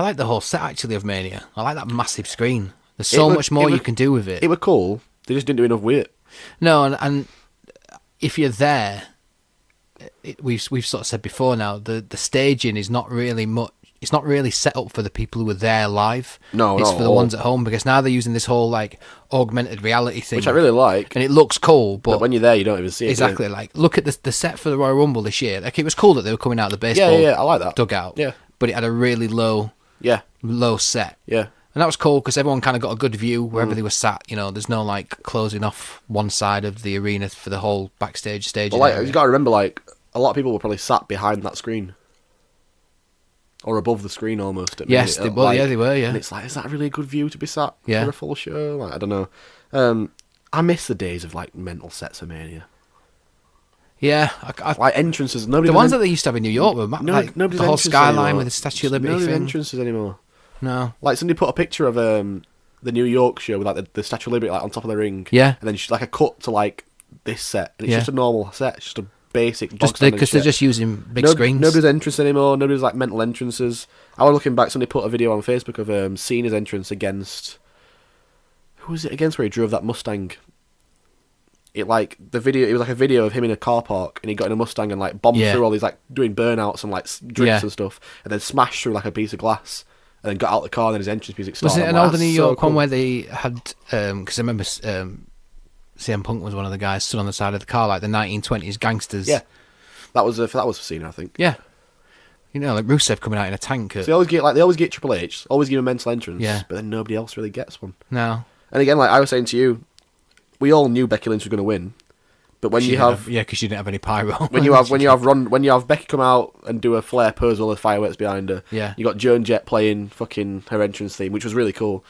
like the whole set actually of Mania. I like that massive screen. There's so much more you can do with it. It were cool. They just didn't do enough with it. No, and if you're there, we've sort of said before now, the staging is not really much. It's not really set up for the people who are there live. No, it's for the ones at home, because now they're using this whole like augmented reality thing, which I really like, and it looks cool. But when you're there, you don't even see it. Exactly. Like, look at the set for the Royal Rumble this year. Like, it was cool that they were coming out of the baseball. I like that dugout. Yeah, but it had a really low set. Yeah. And that was cool because everyone kind of got a good view wherever they were sat. You know, there's no like closing off one side of the arena for the whole backstage stage. Well, like, you got to remember, like, a lot of people were probably sat behind that screen or above the screen almost. Yes, they were. Yeah, they were. Yeah, and it's like, is that really a good view to be sat for a full show? Like, I don't know. I miss the days of like mental sets of Mania. Yeah, Like entrances. Nobody. the does ones en- that they used to have in New York were like the nobody's whole entrances skyline anymore. with the Statue of Liberty Nobody's thing. entrances anymore. No. Like somebody put a picture of the New York show with like the Statue of Liberty like on top of the ring. Yeah. And then just like a cut to like this set, and it's just a normal set. It's just a basic. Just because they're just using big screens. Nobody's entrance anymore. Nobody's like mental entrances. I was looking back. Somebody put a video on Facebook of Cena's entrance against. Who was it against? Where he drove that Mustang. It was like a video of him in a car park, and he got in a Mustang and like bombed through all these like doing burnouts and like drinks and stuff, and then smashed through like a piece of glass, and then got out the car, and then his entrance music started. Was it an older New York one where they had? Because I remember CM Punk was one of the guys stood on the side of the car like the 1920s gangsters. Yeah, that was for Cena, I think. Yeah, you know, like Rusev coming out in a tank. So they always get Triple H, always give him a mental entrance. Yeah, but then nobody else really gets one. No. And again, like I was saying to you, we all knew Becky Lynch was going to win, but when because she didn't have any pyro. when you have Becky come out and do a Flair pose with all the fireworks behind her, you got Joan Jett playing fucking her entrance theme, which was really cool.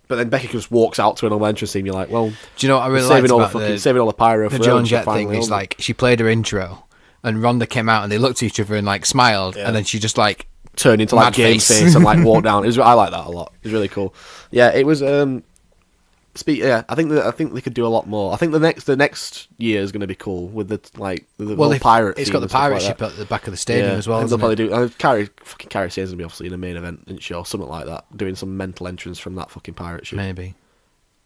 But then Becky just walks out to an normal entrance theme. You're like, well, do you know what I really liked about saving all the pyro the for Joan Jett thing? Is like she played her intro, and Ronda came out, and they looked at each other and like smiled, and then she just like turned into like game face and like walked down. I like that a lot. It was really cool. Yeah, it was. I think they could do a lot more. I think the next year is going to be cool with the pirate. It's got the pirate ship at the back of the stadium as well. They'll probably do. Carrie Sane's going to be obviously in a main event, isn't she, or something like that, doing some mental entrance from that fucking pirate ship. Maybe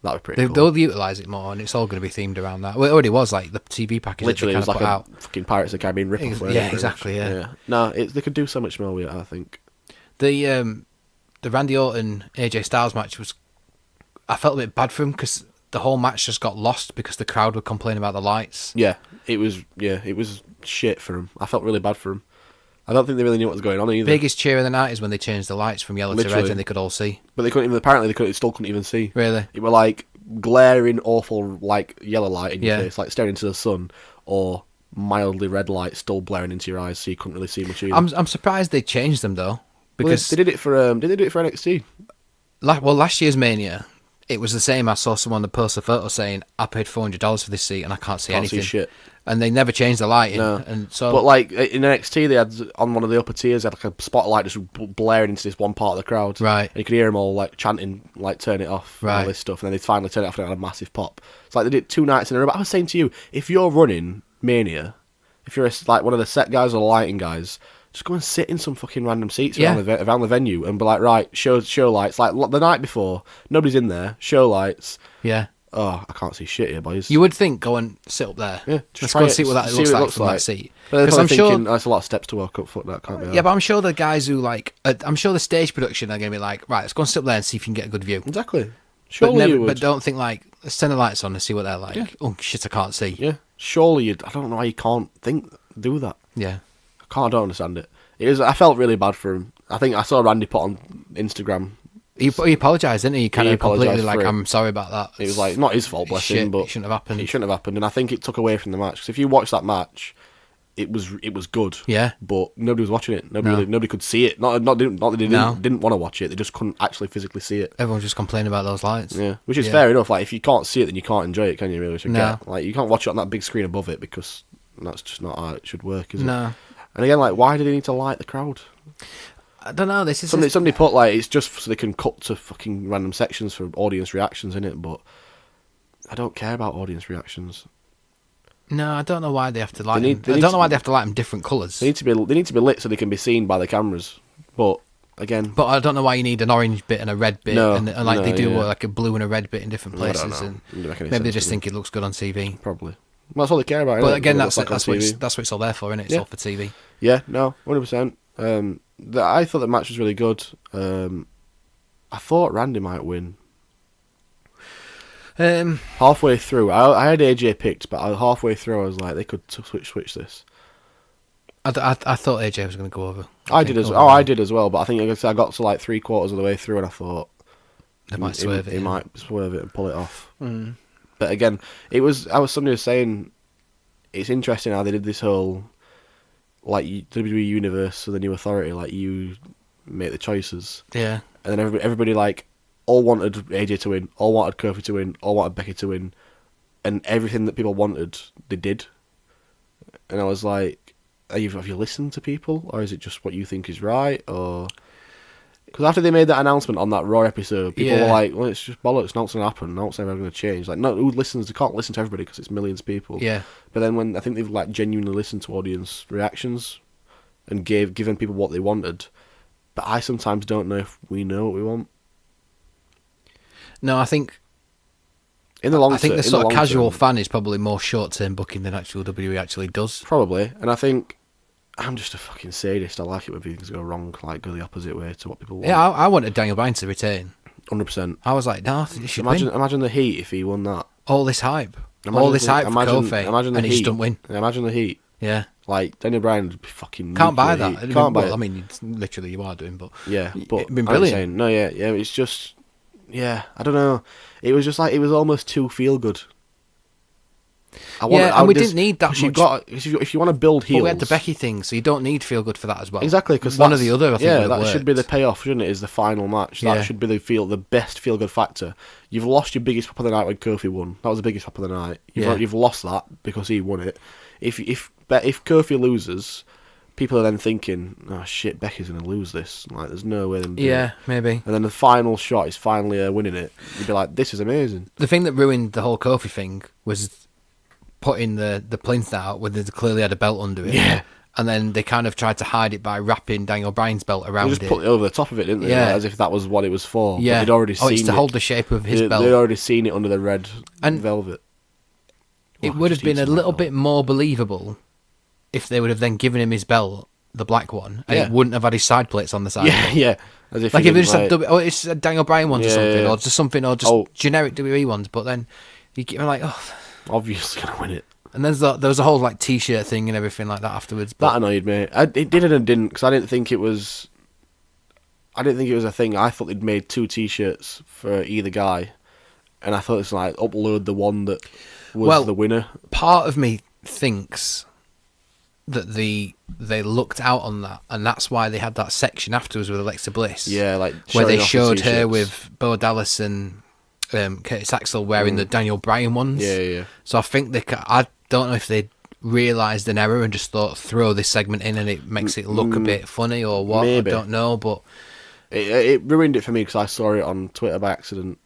that would be pretty cool. They'll utilise it more, and it's all going to be themed around that. Well, it already was like the TV package. Literally, it was like a out. fucking Pirates of the Caribbean rip-off. Yeah, exactly. Yeah. No, they could do so much more with it. I think the Randy Orton AJ Styles match was. I felt a bit bad for him because the whole match just got lost because the crowd were complaining about the lights. Yeah, it was shit for him. I felt really bad for him. I don't think they really knew what was going on either. Biggest cheer of the night is when they changed the lights from yellow to red and they could all see. But they couldn't even. Apparently, they still couldn't even see. Really? It were like glaring, awful, like yellow light in your face, like staring into the sun, or mildly red light still blaring into your eyes, so you couldn't really see much either. I'm surprised they changed them though, because they did it for. Did they do it for NXT? Last year's Mania. It was the same. I saw someone that posted a photo saying, I paid $400 for this seat and I can't see anything. See shit. And they never changed the lighting. No. And so, but like in NXT, they had on one of the upper tiers, they had like a spotlight just blaring into this one part of the crowd. Right. And you could hear them all like chanting, like turn it off, and all this stuff. And then they finally turn it off and it had a massive pop. It's like they did 2 nights in a row. But I was saying to you, if you're running Mania, if you're like one of the set guys or the lighting guys, just go and sit in some fucking random seats around the venue and be like, right, show lights. Like the night before, nobody's in there. Show lights. Yeah. Oh, I can't see shit here, boys. You would think go and sit up there. Yeah. Let's go and see what that looks like from that seat. Because I'm thinking that's a lot of steps to walk up. Fuck that, can't be. Yeah, but I'm sure the guys who I'm sure the stage production are going to be like, right, let's go and sit up there and see if you can get a good view. Exactly. Surely you would. But don't think like, let's turn the lights on and see what they're like. Yeah. Oh shit, I can't see. Yeah. Surely you'd. I don't know why you can't do that. Yeah. I don't understand it. I felt really bad for him. I think I saw Randy put on Instagram. He apologised, didn't he? He kind of completely like, I'm sorry about that. It was like, not his fault, bless him, but it shouldn't have happened. It shouldn't have happened, and I think it took away from the match. Because if you watch that match, it was good. Yeah. But nobody was watching it. Nobody could see it. Not that they didn't want to watch it. They just couldn't actually physically see it. Everyone just complaining about those lights. Yeah, which is fair enough. Like if you can't see it, then you can't enjoy it, can you? Really? Like you can't watch it on that big screen above it because that's just not how it should work, is it? No. And again, like, why do they need to light the crowd? I don't know. This is somebody put like it's just so they can cut to fucking random sections for audience reactions in it, but I don't care about audience reactions. No, I don't know why they have to light them. I don't know why they have to light them different colours. They need to be lit so they can be seen by the cameras. But again, I don't know why you need an orange bit and a red bit, and like they do like a blue and a red bit in different places. And maybe they just think it looks good on TV. Probably. Well, that's all they care about. But again, that's what it's all there for, isn't it? It's all for TV. Yeah, no, 100%. I thought the match was really good. I thought Randy might win. Halfway through, I had AJ picked, but halfway through I was like, they could switch this. I thought AJ was going to go over. I did as well, but I think I got to like 3/4 of the way through, and I thought they might swerve it. He might swerve it and pull it off. Mm. But again, somebody was saying it's interesting how they did this whole like WWE Universe, so the new authority, like you make the choices. Yeah. And then everybody like all wanted AJ to win, all wanted Kofi to win, all wanted Becky to win, and everything that people wanted, they did. And I was like, have you listened to people, or is it just what you think is right? Or because after they made that announcement on that Raw episode, people were like, well, it's just bollocks, not going to happen, not ever going to change. Like, no, who listens? They can't listen to everybody because it's millions of people. Yeah. But then when I think they've like genuinely listened to audience reactions and given people what they wanted, but I sometimes don't know if we know what we want. No, I think in the long term, I think the sort of casual fan is probably more short-term booking than actual WWE actually does. Probably, and I think I'm just a fucking sadist. I like it when things go wrong, like go the opposite way to what people want. Yeah, I wanted Daniel Bryan to retain. 100%. I was like, no, he should win. Imagine the heat if he won that. All this hype. All this hype for Kofi, and he just don't win. Imagine the heat. Yeah. Like, Daniel Bryan would be fucking... Can't buy that. Can't buy it. I mean, literally you are doing, but... Yeah, but... It'd been brilliant. Saying, no, yeah, it's just... Yeah, I don't know. It was just like, it was almost too feel-good. And we didn't need that much. If you want to build heels... But we had the Becky thing, so you don't need feel-good for that as well. Exactly, because one or the other, I think. Yeah, that should be the payoff, shouldn't it, is the final match. That should be the best feel-good factor. You've lost your biggest pop of the night when Kofi won. That was the biggest pop of the night. You've lost that because he won it. If Kofi loses, people are then thinking, oh shit, Becky's going to lose this. Like, there's no way them doing it. Maybe. And then the final shot is finally winning it. You'd be like, this is amazing. The thing that ruined the whole Kofi thing was putting the plinth out where they clearly had a belt under it. Yeah. And then they kind of tried to hide it by wrapping Daniel Bryan's belt around it. They just put it over the top of it, didn't they? Yeah. Like, as if that was what it was for. Yeah. But they'd already seen it's to hold the shape of his belt. They'd already seen it under the red velvet. It would have been a little bit more believable if they would have then given him his belt, the black one, and it wouldn't have had his side plates on the side. Yeah. As if like if they just had it's a Daniel Bryan ones or something, or just generic WWE ones, but then you get like, obviously gonna win it. And then there was a whole like T-shirt thing and everything like that afterwards. But that annoyed me. It did and didn't, because I didn't think it was a thing. I thought they'd made 2 T-shirts for either guy, and I thought it's like upload the one that was the winner. Part of me thinks that they looked out on that, and that's why they had that section afterwards with Alexa Bliss. Yeah, like where they showed her with Bo Dallas and Curtis Axel wearing the Daniel Bryan ones. Yeah. So I think I don't know if they realised an error and just thought throw this segment in and it makes it look a bit funny or what. Maybe. I don't know, but it ruined it for me because I saw it on Twitter by accident,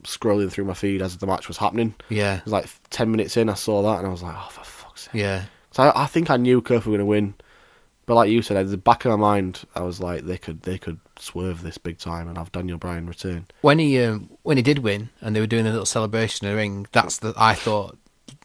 scrolling through my feed as the match was happening. Yeah, it was like 10 minutes in, I saw that and I was like, oh, for fuck's sake. Yeah. So I think I knew Kofi were going to win, but like you said, at the back of my mind, I was like, they could swerve this big time and have Daniel Bryan return. When he did win and they were doing a little celebration in the ring, I thought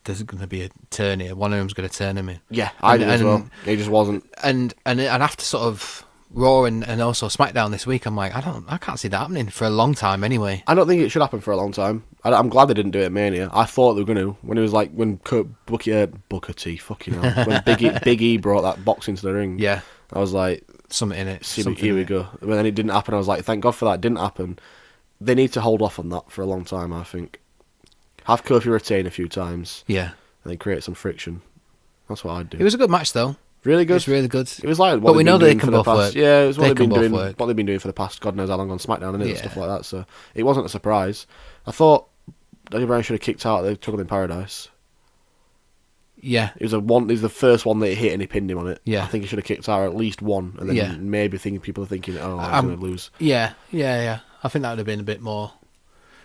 there's going to be a turn here. One of them's going to turn him in. Yeah, I did as well. He just wasn't. And after sort of Raw and also SmackDown this week, I'm like, I can't see that happening for a long time anywe. I don't think it should happen for a long time. I'm glad they didn't do it at Mania. I thought they were going to. When it was like when Booker T, fucking hell, when Big E brought that box into the ring. Yeah, I was like, something in it. Here we go. But then it didn't happen. I was like, thank God for that. It didn't happen. They need to hold off on that for a long time, I think. Have Kofi retain a few times. Yeah. And then create some friction. That's what I'd do. It was a good match, though. Really good. It was really good. It was like what but we know they can both work. Yeah, it was what they've been doing for the past God knows how long on SmackDown and stuff like that. So it wasn't a surprise. I thought Daniel Bryan should have kicked out the Trouble in Paradise. Yeah. It was the first one that he hit and he pinned him on it. Yeah. I think he should have kicked out at least one, and then maybe people are thinking, oh, I'm going to lose. Yeah. I think that would have been a bit more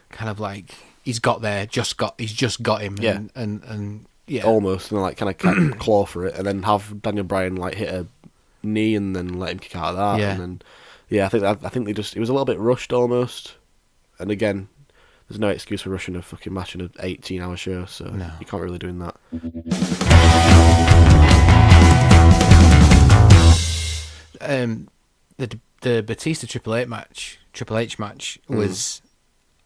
kind of like he's just got him. Yeah. And yeah. Almost, and like kind of claw for it, and then have Daniel Bryan like hit a knee and then let him kick out of that. Yeah. And then, I think it was a little bit rushed almost. And again, there's no excuse for rushing a fucking match in an 18-hour show, so you can't really do that. The Batista Triple H match was.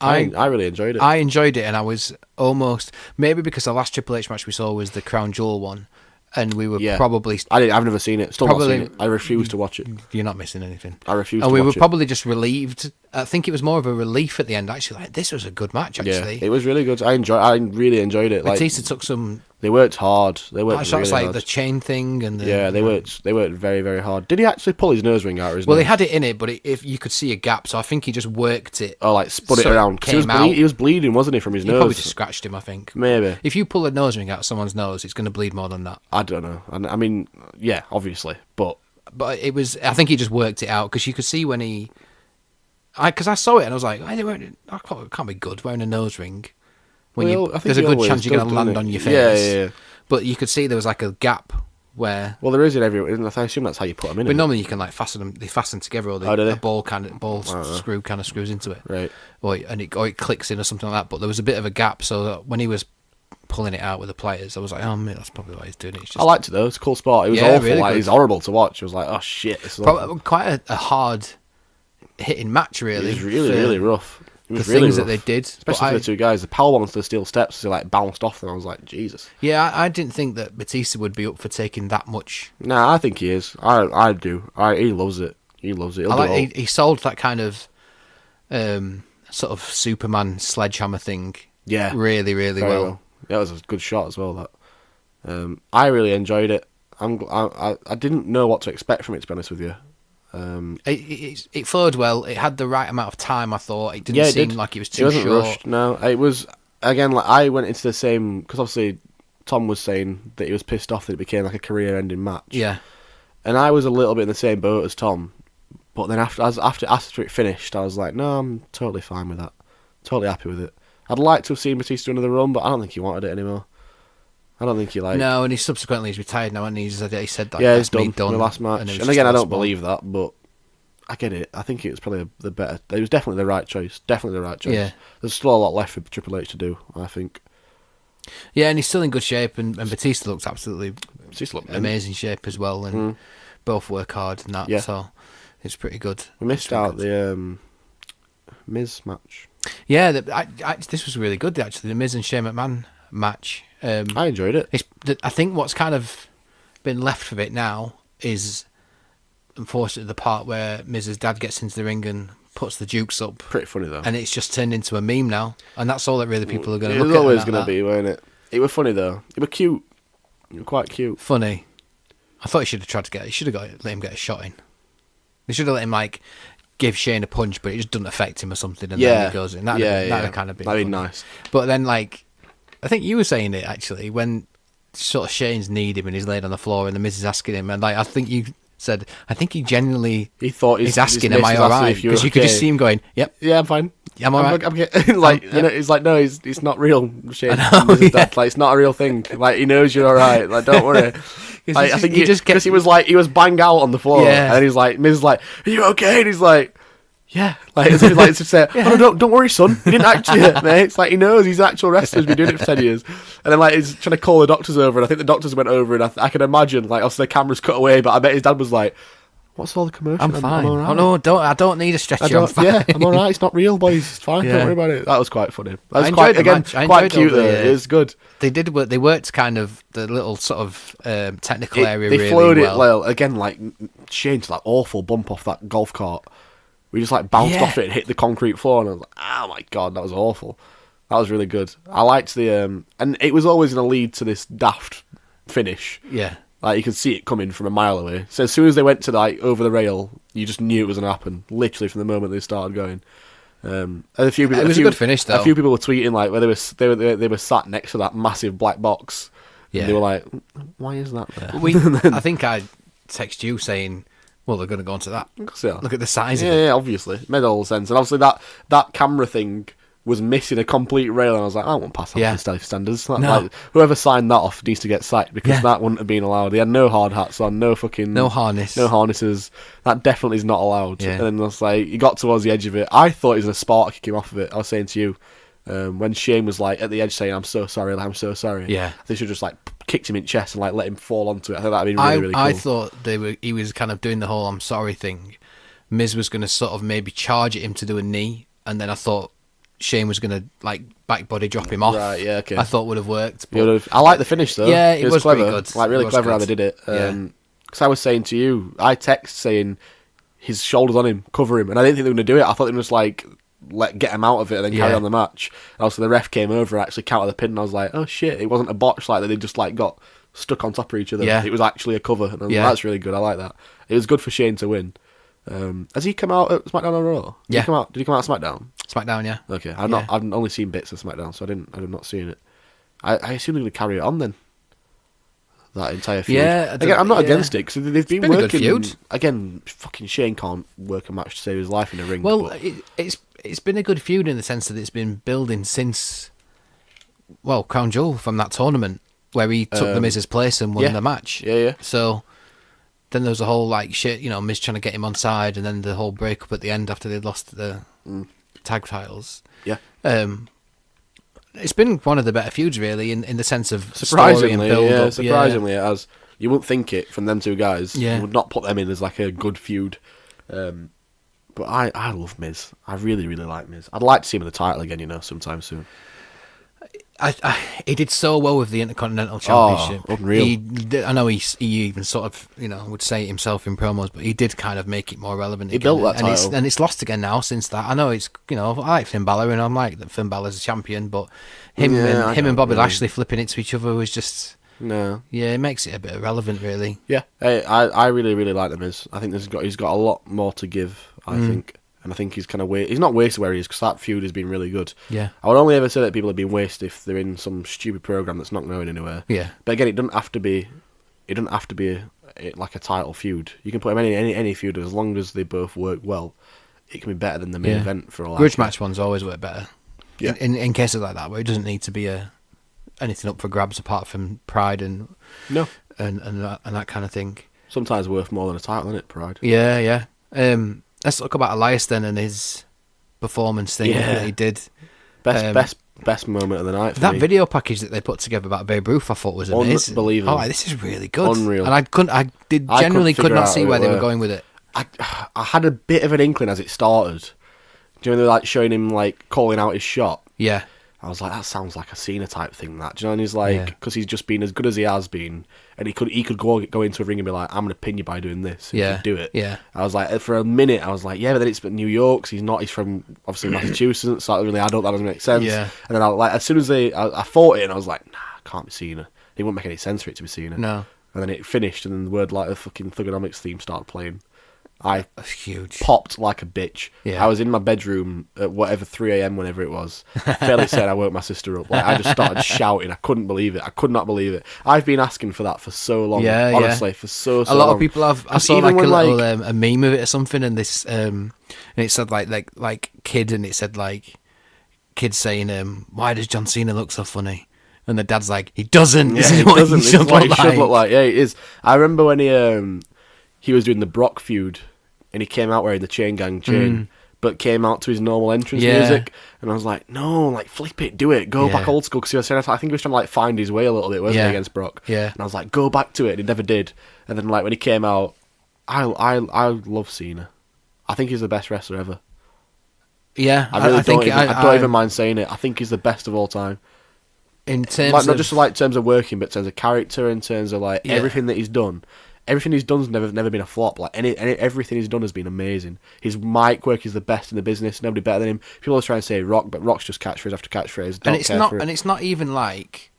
I really enjoyed it. I enjoyed it, and I was almost maybe because the last Triple H match we saw was the Crown Jewel one, and we were probably. I've never seen it. Still not seen it. I refuse to watch it. You're not missing anything. I refuse. And to we watch were it. probably just relieved I think it was more of a relief at the end. Actually, like this was a good match. Actually, yeah, it was really good. I really enjoyed it. Batista took some. They worked hard. They worked shots really like hard. the chain thing and they worked very, very hard. Did he actually pull his nose ring out? Well, he had it in it, but if you could see a gap, so I think he just worked it. Oh, like spun it around. He was bleeding, wasn't he, from his nose? Probably just scratched him. I think maybe. If you pull a nose ring out of someone's nose, it's going to bleed more than that. I don't know. I mean, yeah, obviously, but it was. I think he just worked it out because you could see when he. Because I saw it and I was like, it can't be good wearing a nose ring. There's a good chance you're going to land on your face. Yeah. But you could see there was like a gap where. Well, there is in every. I assume that's how you put them in. But normally you can like fasten them. They fasten together, or the ball screw kind of screws into it. Right. Or it clicks in or something like that. But there was a bit of a gap, so that when he was pulling it out with the players, I was like, oh man, that's probably why he's doing it. I liked it though. It's a cool sport. It was awful. Really it was horrible to watch. It was like, oh shit. This is quite a hard hitting match, really. It was really rough. It was the really things rough. that they did, especially for the two guys, the power bombs to the steel steps, they like bounced off them. I was like, Jesus. Yeah, I didn't think that Batista would be up for taking that much. Nah, I think he is. I do. He loves it. He loves it. He sold that kind of sort of Superman sledgehammer thing. Yeah, really well. Yeah, it was a good shot as well. That I really enjoyed it. I didn't know what to expect from it, to be honest with you. It flowed well. It had the right amount of time. I thought it didn't seem like it was too wasn't short. Rushed. No, it was again. Like I went into the same because obviously Tom was saying that he was pissed off that it became like a career-ending match. Yeah, and I was a little bit in the same boat as Tom. But then after it finished, I was like, no, I'm totally fine with that. Totally happy with it. I'd like to have seen Batista another run, but I don't think he wanted it anymore. I don't think he liked. No, and he's retired now, and he said that. Yeah, he's done the last match. And again, I don't believe that, but I get it. I think it was probably the better. It was definitely the right choice. Yeah. There's still a lot left for Triple H to do, I think. Yeah, and he's still in good shape, and Batista looks absolutely amazing mint. shape as well, and both work hard and that. Yeah. So it's pretty good. We missed out the Miz match. Yeah, this was really good. Actually, the Miz and Shane McMahon match. I enjoyed it. I think what's kind of been left of it now is, unfortunately, the part where Miz's dad gets into the ring and puts the jukes up. Pretty funny though. And it's just turned into a meme now, and that's all that really people are going to look at. It was always going to be, weren't it? It was funny though. It was cute. It was quite cute. Funny. I thought he should have tried to let him get a shot in. They should have let him give Shane a punch, but it just doesn't affect him or something, and then he goes in. That'd kind of be nice. But then I think you were saying it actually when sort of Shane's need him and he's laid on the floor and the Miz is asking him, and I think you said he genuinely thought he's asking, "Am I all right?" Because you could just see him going, "Yep, yeah, I'm fine. I'm all right." I'm okay. He's like, no, it's not real. Shane, it's not a real thing. Like he knows you're all right. Like don't worry. I think because he was banged out on the floor, and he's like, Miz is like, "Are you okay?" And he's like, yeah, as if he's like to say, "Oh no, don't worry, son. He didn't act you, mate." It's like he knows he's an actual wrestler. He's been doing it for 10 years, and then he's trying to call the doctors over, and I think the doctors went over, and I can imagine obviously the camera's cut away, but I bet his dad was like, "What's all the commotion? I'm fine. I'm all right. Oh no, I don't need a stretcher. I'm fine. Yeah, I'm all right. It's not real, boys. It's fine. Don't worry about it." That was quite funny. That was quite cute though. It was good. They worked kind of the little sort of technical area. They flowed it well. Again, Shane's awful bump off that golf cart. We just bounced off it and hit the concrete floor, and I was like, "Oh my god, that was awful." That was really good. I liked the and it was always going to lead to this daft finish. Yeah, you could see it coming from a mile away. So as soon as they went to over the rail, you just knew it was going to happen. Literally from the moment they started going. And a few people, it was a good finish though. A few people were tweeting where they were sat next to that massive black box. Yeah, and they were like, "Why is that there?" I think I text you saying, well, they're going to go into that. Yeah. Look at the size of it. Yeah, obviously. It made all sense. And obviously that camera thing was missing a complete rail, and I was like, I won't pass that for standards. Whoever signed that off needs to get sacked, because that wouldn't have been allowed. They had no hard hats on, no harness. No harnesses. That definitely is not allowed. Yeah. And then I was he got towards the edge of it. I thought he was a spark kick him off of it. I was saying to you, when Shane was at the edge saying, I'm so sorry. Yeah. They should just kicked him in chest and let him fall onto it. I think that'd been really cool. I thought he was kind of doing the whole I'm sorry thing. Miz was going to sort of maybe charge at him to do a knee, and then I thought Shane was going to back body drop him off. Right, yeah, okay. I thought would have worked. I like the finish though. Yeah, it was clever. pretty good. Really clever how they did it. Because I was saying to you, I text saying, his shoulders on him, cover him, and I didn't think they were going to do it. I thought they were just like get him out of it and then carry on the match. And also the ref came over and actually counted the pin, and I was like, oh shit, it wasn't a botch like that. They just like got stuck on top of each other. Yeah. It was actually a cover, and I was like, that's really good. I like that. It was good for Shane to win. Has he come out at SmackDown or Raw? Yeah. Did he come out at SmackDown? SmackDown, yeah. Okay, I've only seen bits of SmackDown, so I've not seen it. I assume they're going to carry it on then. That entire feud. Yeah, again, I'm not against it because they've been been a working. good feud. Again, fucking Shane can't work a match to save his life in a ring. Well, but it's been a good feud in the sense that it's been building since, well, Crown Jewel from that tournament where he took the Miz's place and won the match. Yeah. So then there was a whole like shit, Miz trying to get him on side, and then the whole breakup at the end after they'd lost the tag titles. Yeah. It's been one of the better feuds, really, in the sense of surprisingly, story and build up. Surprisingly, it has. You wouldn't think it from them two guys. Yeah. You would not put them in as like a good feud. But I love Miz. I really, really like Miz. I'd like to see him in the title again, sometime soon. He did so well with the Intercontinental Championship. Unreal. I know he even sort of, would say it himself in promos, but he did kind of make it more relevant. He built that title. And it's lost again now since that. I know it's, I like Finn Balor, and I'm like that Finn Balor's a champion, but him and Bobby Lashley flipping it to each other was just... No. Yeah, it makes it a bit irrelevant, really. Yeah, I really, really like the Miz. I think he's got a lot more to give, I think. And I think he's kind of he's not wasted where he is, because that feud has been really good. Yeah. I would only ever say that people have been wasted if they're in some stupid program that's not going anywhere. Yeah. But again, it doesn't have to be like a title feud. You can put him any feud as long as they both work well. It can be better than the main event for a lot. Grudge match ones always work better. Yeah. In cases like that, where it doesn't need to be anything up for grabs apart from pride and that kind of thing. Sometimes worth more than a title, isn't it? Pride. Yeah. Let's talk about Elias then and his performance thing that he did. Best moment of the night for that me. video package that they put together about Babe Ruth, I thought was amazing. Unbelievable. Oh, this is really good. Unreal. And I genuinely could not see where they were going with it. I had a bit of an inkling as it started. Do you know when they were like showing him like calling out his shot? Yeah. I was like, that sounds like a Cena type thing. That, do you know? And he's like, because he's just been as good as he has been, and he could go into a ring and be like, I'm gonna pin you by doing this. And he could do it. Yeah. I was like, for a minute, I was like, yeah, but then it's New York. So he's not. He's from obviously Massachusetts. So really, I don't. That doesn't make sense. Yeah. And then as soon as I thought it, and I was like, nah, can't be Cena. It wouldn't make any sense for it to be Cena. No. And then it finished, and then the word like the fucking Thugonomics theme started playing. That's huge. Popped like a bitch. Yeah. I was in my bedroom at whatever 3 a.m. whenever it was. Fairly said I woke my sister up. Like I just started shouting. I couldn't believe it. I could not believe it. I've been asking for that for so long. Honestly, for so long. A lot of people have. I saw like a little like, a meme of it or something, and this and it said like kid, and it said like kid saying why does John Cena look so funny? And the dad's like, he doesn't. Yeah, he doesn't. It's what he should look like. Yeah, it is. I remember when he was doing the Brock feud, and he came out wearing the chain gang chain, but came out to his normal entrance music, and I was like, no, like flip it, do it, go back old school, because I think he was trying to like find his way a little bit, wasn't he, against Brock? Yeah. And I was like, go back to it, and he never did. And then like when he came out, I love Cena. I think he's the best wrestler ever. Yeah, I really don't even mind saying it. I think he's the best of all time. In terms like, not of just like in terms of working, but in terms of character, in terms of like everything that he's done. Everything he's done's never been a flop. Like everything he's done has been amazing. His mic work is the best in the business. Nobody better than him. People always try and say Rock, but Rock's just catchphrase after catchphrase. And it's not even like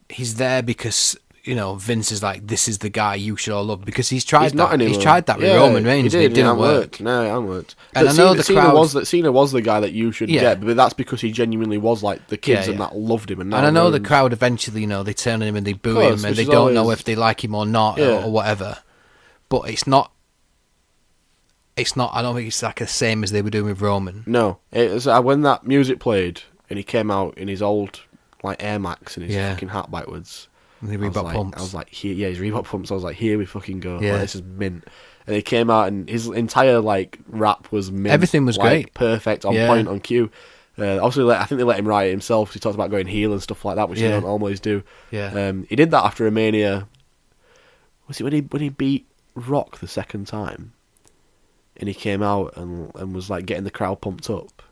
he's there because Vince is like, this is the guy you should all love, because he's tried that. He's tried that with Roman Reigns. It didn't work. No, it hasn't worked. And but I know Cena was the guy that you should get, but that's because he genuinely was like the kids and that loved him. And I know the crowd eventually, they turn on him and they boo him, and they don't know if they like him or not or whatever. But it's not. I don't think it's like the same as they were doing with Roman. No, it was when that music played and he came out in his old like Air Max and his fucking hat backwards. And the Reebok pumps. I was like, his Reebok pumps. I was like, here we fucking go. Yeah. Like, this is mint. And he came out and his entire like rap was mint. Everything was great, perfect, on point, on cue. Obviously, I think they let him write it himself. He talked about going heel and stuff like that, which he don't always do. Yeah. He did that after a Mania. Was it when he beat Rock the second time? And he came out and was like getting the crowd pumped up.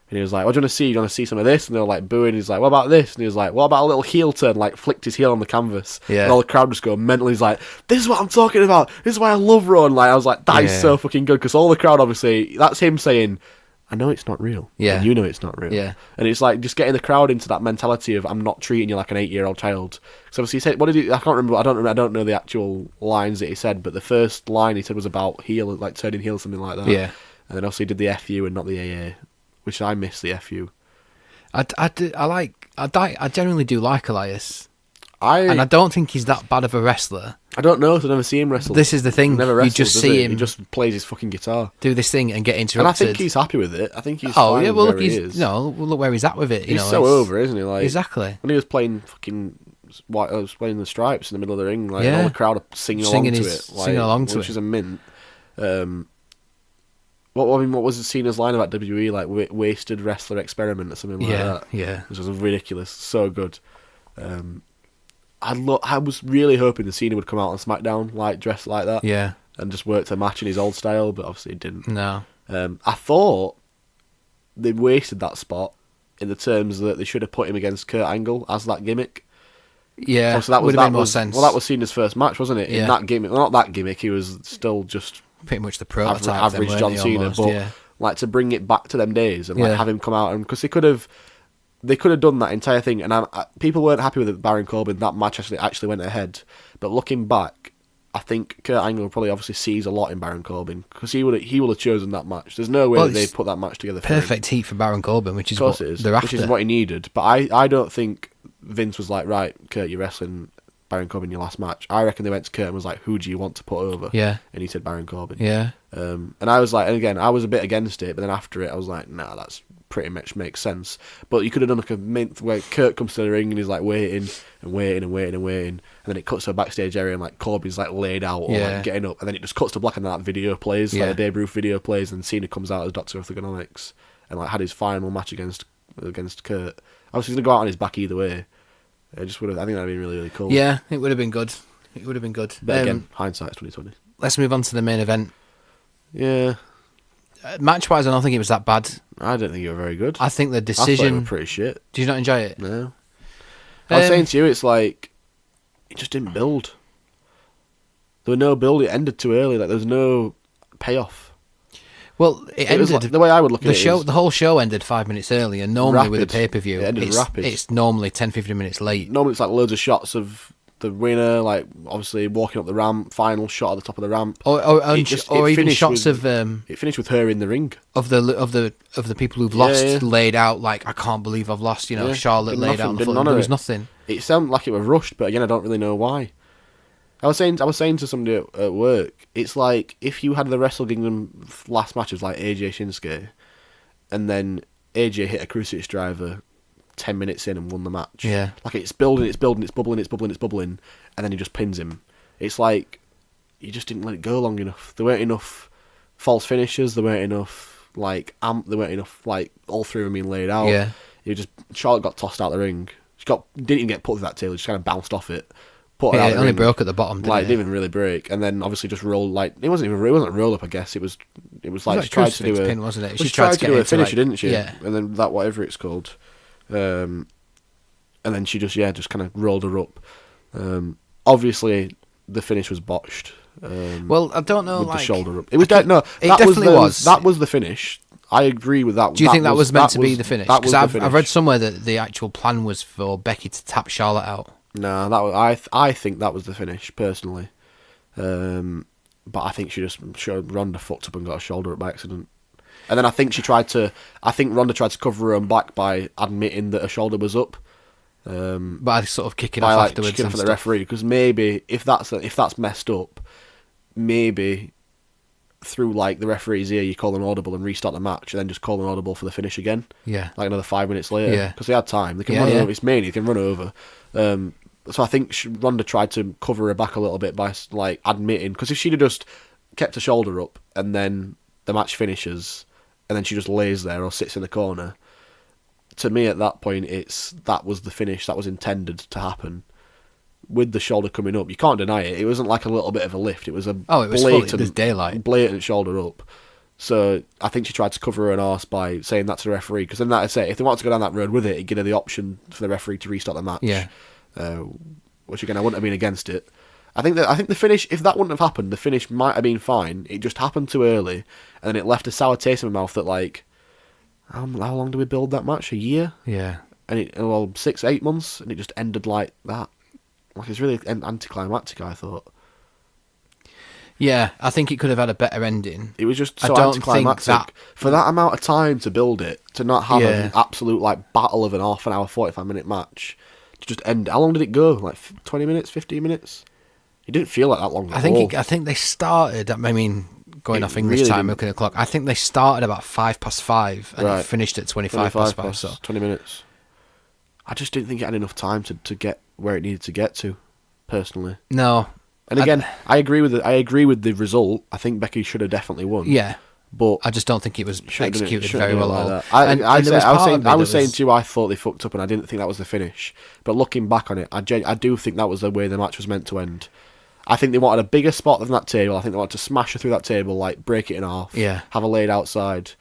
And he was like, what do you want to see? Do you want to see some of this? And they were like booing. He's like, what about this? And he was like, what about a little heel turn? Like, flicked his heel on the canvas. Yeah. And all the crowd just go mental. He's like, this is what I'm talking about. This is why I love Raw. And like, I was like, that is so fucking good. Because all the crowd, obviously, that's him saying, I know it's not real. Yeah. And you know it's not real. Yeah. And it's like just getting the crowd into that mentality of, I'm not treating you like an 8-year-old child. So obviously he said, what did he, I can't remember, I don't know the actual lines that he said, but the first line he said was about heel, like turning heel, something like that. Yeah. And then obviously he did the FU and not the AA, which I miss the FU. I genuinely do like Elias. And I don't think he's that bad of a wrestler. I don't know, 'cause I never see him wrestle. This is the thing. Never wrestles, you just see him. He just plays his fucking guitar. Do this thing and get interrupted. And I think he's happy with it. I think he's Oh fine yeah, well with look, where he is. look where he's at with it. He's so over, isn't he? Like exactly. When he was playing fucking, I was playing the Stripes in the middle of the ring, like all the crowd are singing along to it, like, which is a mint. What was Cena's line about WWE, like wasted wrestler experiment or something like that? Yeah, which was ridiculous, so good. I was really hoping the Cena would come out on SmackDown, like dressed like that, and just work a match in his old style, but obviously it didn't. No. I thought they wasted that spot in the terms that they should have put him against Kurt Angle as that gimmick. Yeah, so that would have made more sense. Well, that was Cena's first match, wasn't it? In that gimmick, well, not that gimmick. He was still just pretty much the prototype, average John Cena, but like to bring it back to them days and like have him come out, and because they could have done that entire thing, and people weren't happy with Baron Corbin. That match actually went ahead, but looking back, I think Kurt Angle probably obviously sees a lot in Baron Corbin because he would have chosen that match. There's no way that they put that match together. Perfect heat for Baron Corbin, which is what they're after. Which is what he needed. But I don't think Vince was like, right, Kurt, you're wrestling Baron Corbin in your last match. I reckon they went to Kurt and was like, who do you want to put over? Yeah. And he said Baron Corbin. Yeah. And I was like, and again, I was a bit against it, but then after it, I was like, nah, that's pretty much makes sense. But you could have done like a month where Kurt comes to the ring and he's like waiting, and then it cuts to a backstage area and like Corbin's like laid out or like getting up, and then it just cuts to black and that video plays, like a Babe Ruth video plays, and Cena comes out as Dr. Orthogonomics and like had his final match against Kurt. Obviously he's gonna go out on his back either way. I think that'd be really, really cool. Yeah, it would have been good. But again, hindsight's 2020. Let's move on to the main event. Yeah. Match-wise, I don't think it was that bad. I don't think you were very good. I think the decision... I thought you were pretty shit. Did you not enjoy it? No. I was saying to you, it's like, it just didn't build. There was no build, it ended too early, like there was no payoff. Well, it ended... Like, the way I would look at it the whole show ended 5 minutes early, and normally with a pay-per-view, rapid. It's normally 10-15 minutes late. Normally it's like loads of shots of the winner, like obviously walking up the ramp, final shot at the top of the ramp, or even shots of it finished with her in the ring of the people who've lost laid out, like I can't believe I've lost, Charlotte laid out on the floor. There was nothing. It sounded like it was rushed, but again I don't really know why. I was saying to somebody at work, it's like if you had the Wrestle Kingdom last matches like AJ Shinsuke, and then AJ hit a crucifix driver 10 minutes in and won the match. Yeah. Like it's building, it's bubbling, and then he just pins him. It's like you just didn't let it go long enough. There weren't enough false finishes, there weren't enough there weren't enough like all three of them being laid out. Yeah. Charlotte got tossed out the ring. Didn't even get put through that table, just kind of bounced off it. It only broke at the bottom, didn't it? It didn't even really break, and then obviously just rolled like it wasn't a roll up. I guess it was like she tried to do a pin, wasn't it? She tried to do a finisher, didn't she? Yeah. And then that whatever it's called, and then she just kind of rolled her up. Obviously, the finish was botched. Well, I don't know. With like, the shoulder up, it was it definitely was. That was the finish. I agree with that. Do you think that was meant to be the finish? Because I've read somewhere that the actual plan was for Becky to tap Charlotte out. No, I think that was the finish personally, but I think she just showed Ronda fucked up and got a shoulder up by accident, and then I think Ronda tried to cover her own back by admitting that her shoulder was up, by sort of kicking off afterwards. Kicking off at the referee, because maybe if that's messed up, maybe through like the referee's ear you call an audible and restart the match, and then just call an audible for the finish again. Yeah, like another 5 minutes later. Yeah, because they had time. They can run over. It's Mania. They can run over. So I think Ronda tried to cover her back a little bit by like admitting, because if she'd have just kept her shoulder up and then the match finishes and then she just lays there or sits in the corner, to me at that point that was the finish that was intended to happen. With the shoulder coming up, you can't deny it. It wasn't like a little bit of a lift. It was a blatant, it was daylight. Blatant shoulder up. So I think she tried to cover her own arse by saying that to the referee, because then that'd say if they wanted to go down that road with it, it'd give her the option for the referee to restart the match. Yeah. Which again, I wouldn't have been against it. I think the finish, if that wouldn't have happened, the finish might have been fine. It just happened too early, and then it left a sour taste in my mouth that, like, how long do we build that match? A year? Yeah. And 6-8 months, and it just ended like that. Like, it's really anticlimactic, I thought. Yeah, I think it could have had a better ending. It was just so I don't anticlimactic. think that... For that amount of time to build it, to not have Yeah. an absolute, like, battle of an half an hour, 45-minute match, to just end. How long did it go? Like 20 minutes, 15 minutes? It didn't feel like that long at all. I think they started, I mean, going off English really time, didn't. looking at the clock, I think they started about 5:05 and Right. it finished at 25 past 5. So 20 minutes. I just didn't think it had enough time to get where it needed to get to, personally. no. And again, I agree with the result. I think Becky should have definitely won. Yeah. But I just don't think it was shouldn't have done it- executed shouldn't very have well done at it all. like that. And I there was part of me was that saying to you, I thought they fucked up, and I didn't think that was the finish. But looking back on it, I do think that was the way the match was meant to end. I think they wanted a bigger spot than that table. I think they wanted to smash her through that table, like break it in half, Yeah. have her laid outside.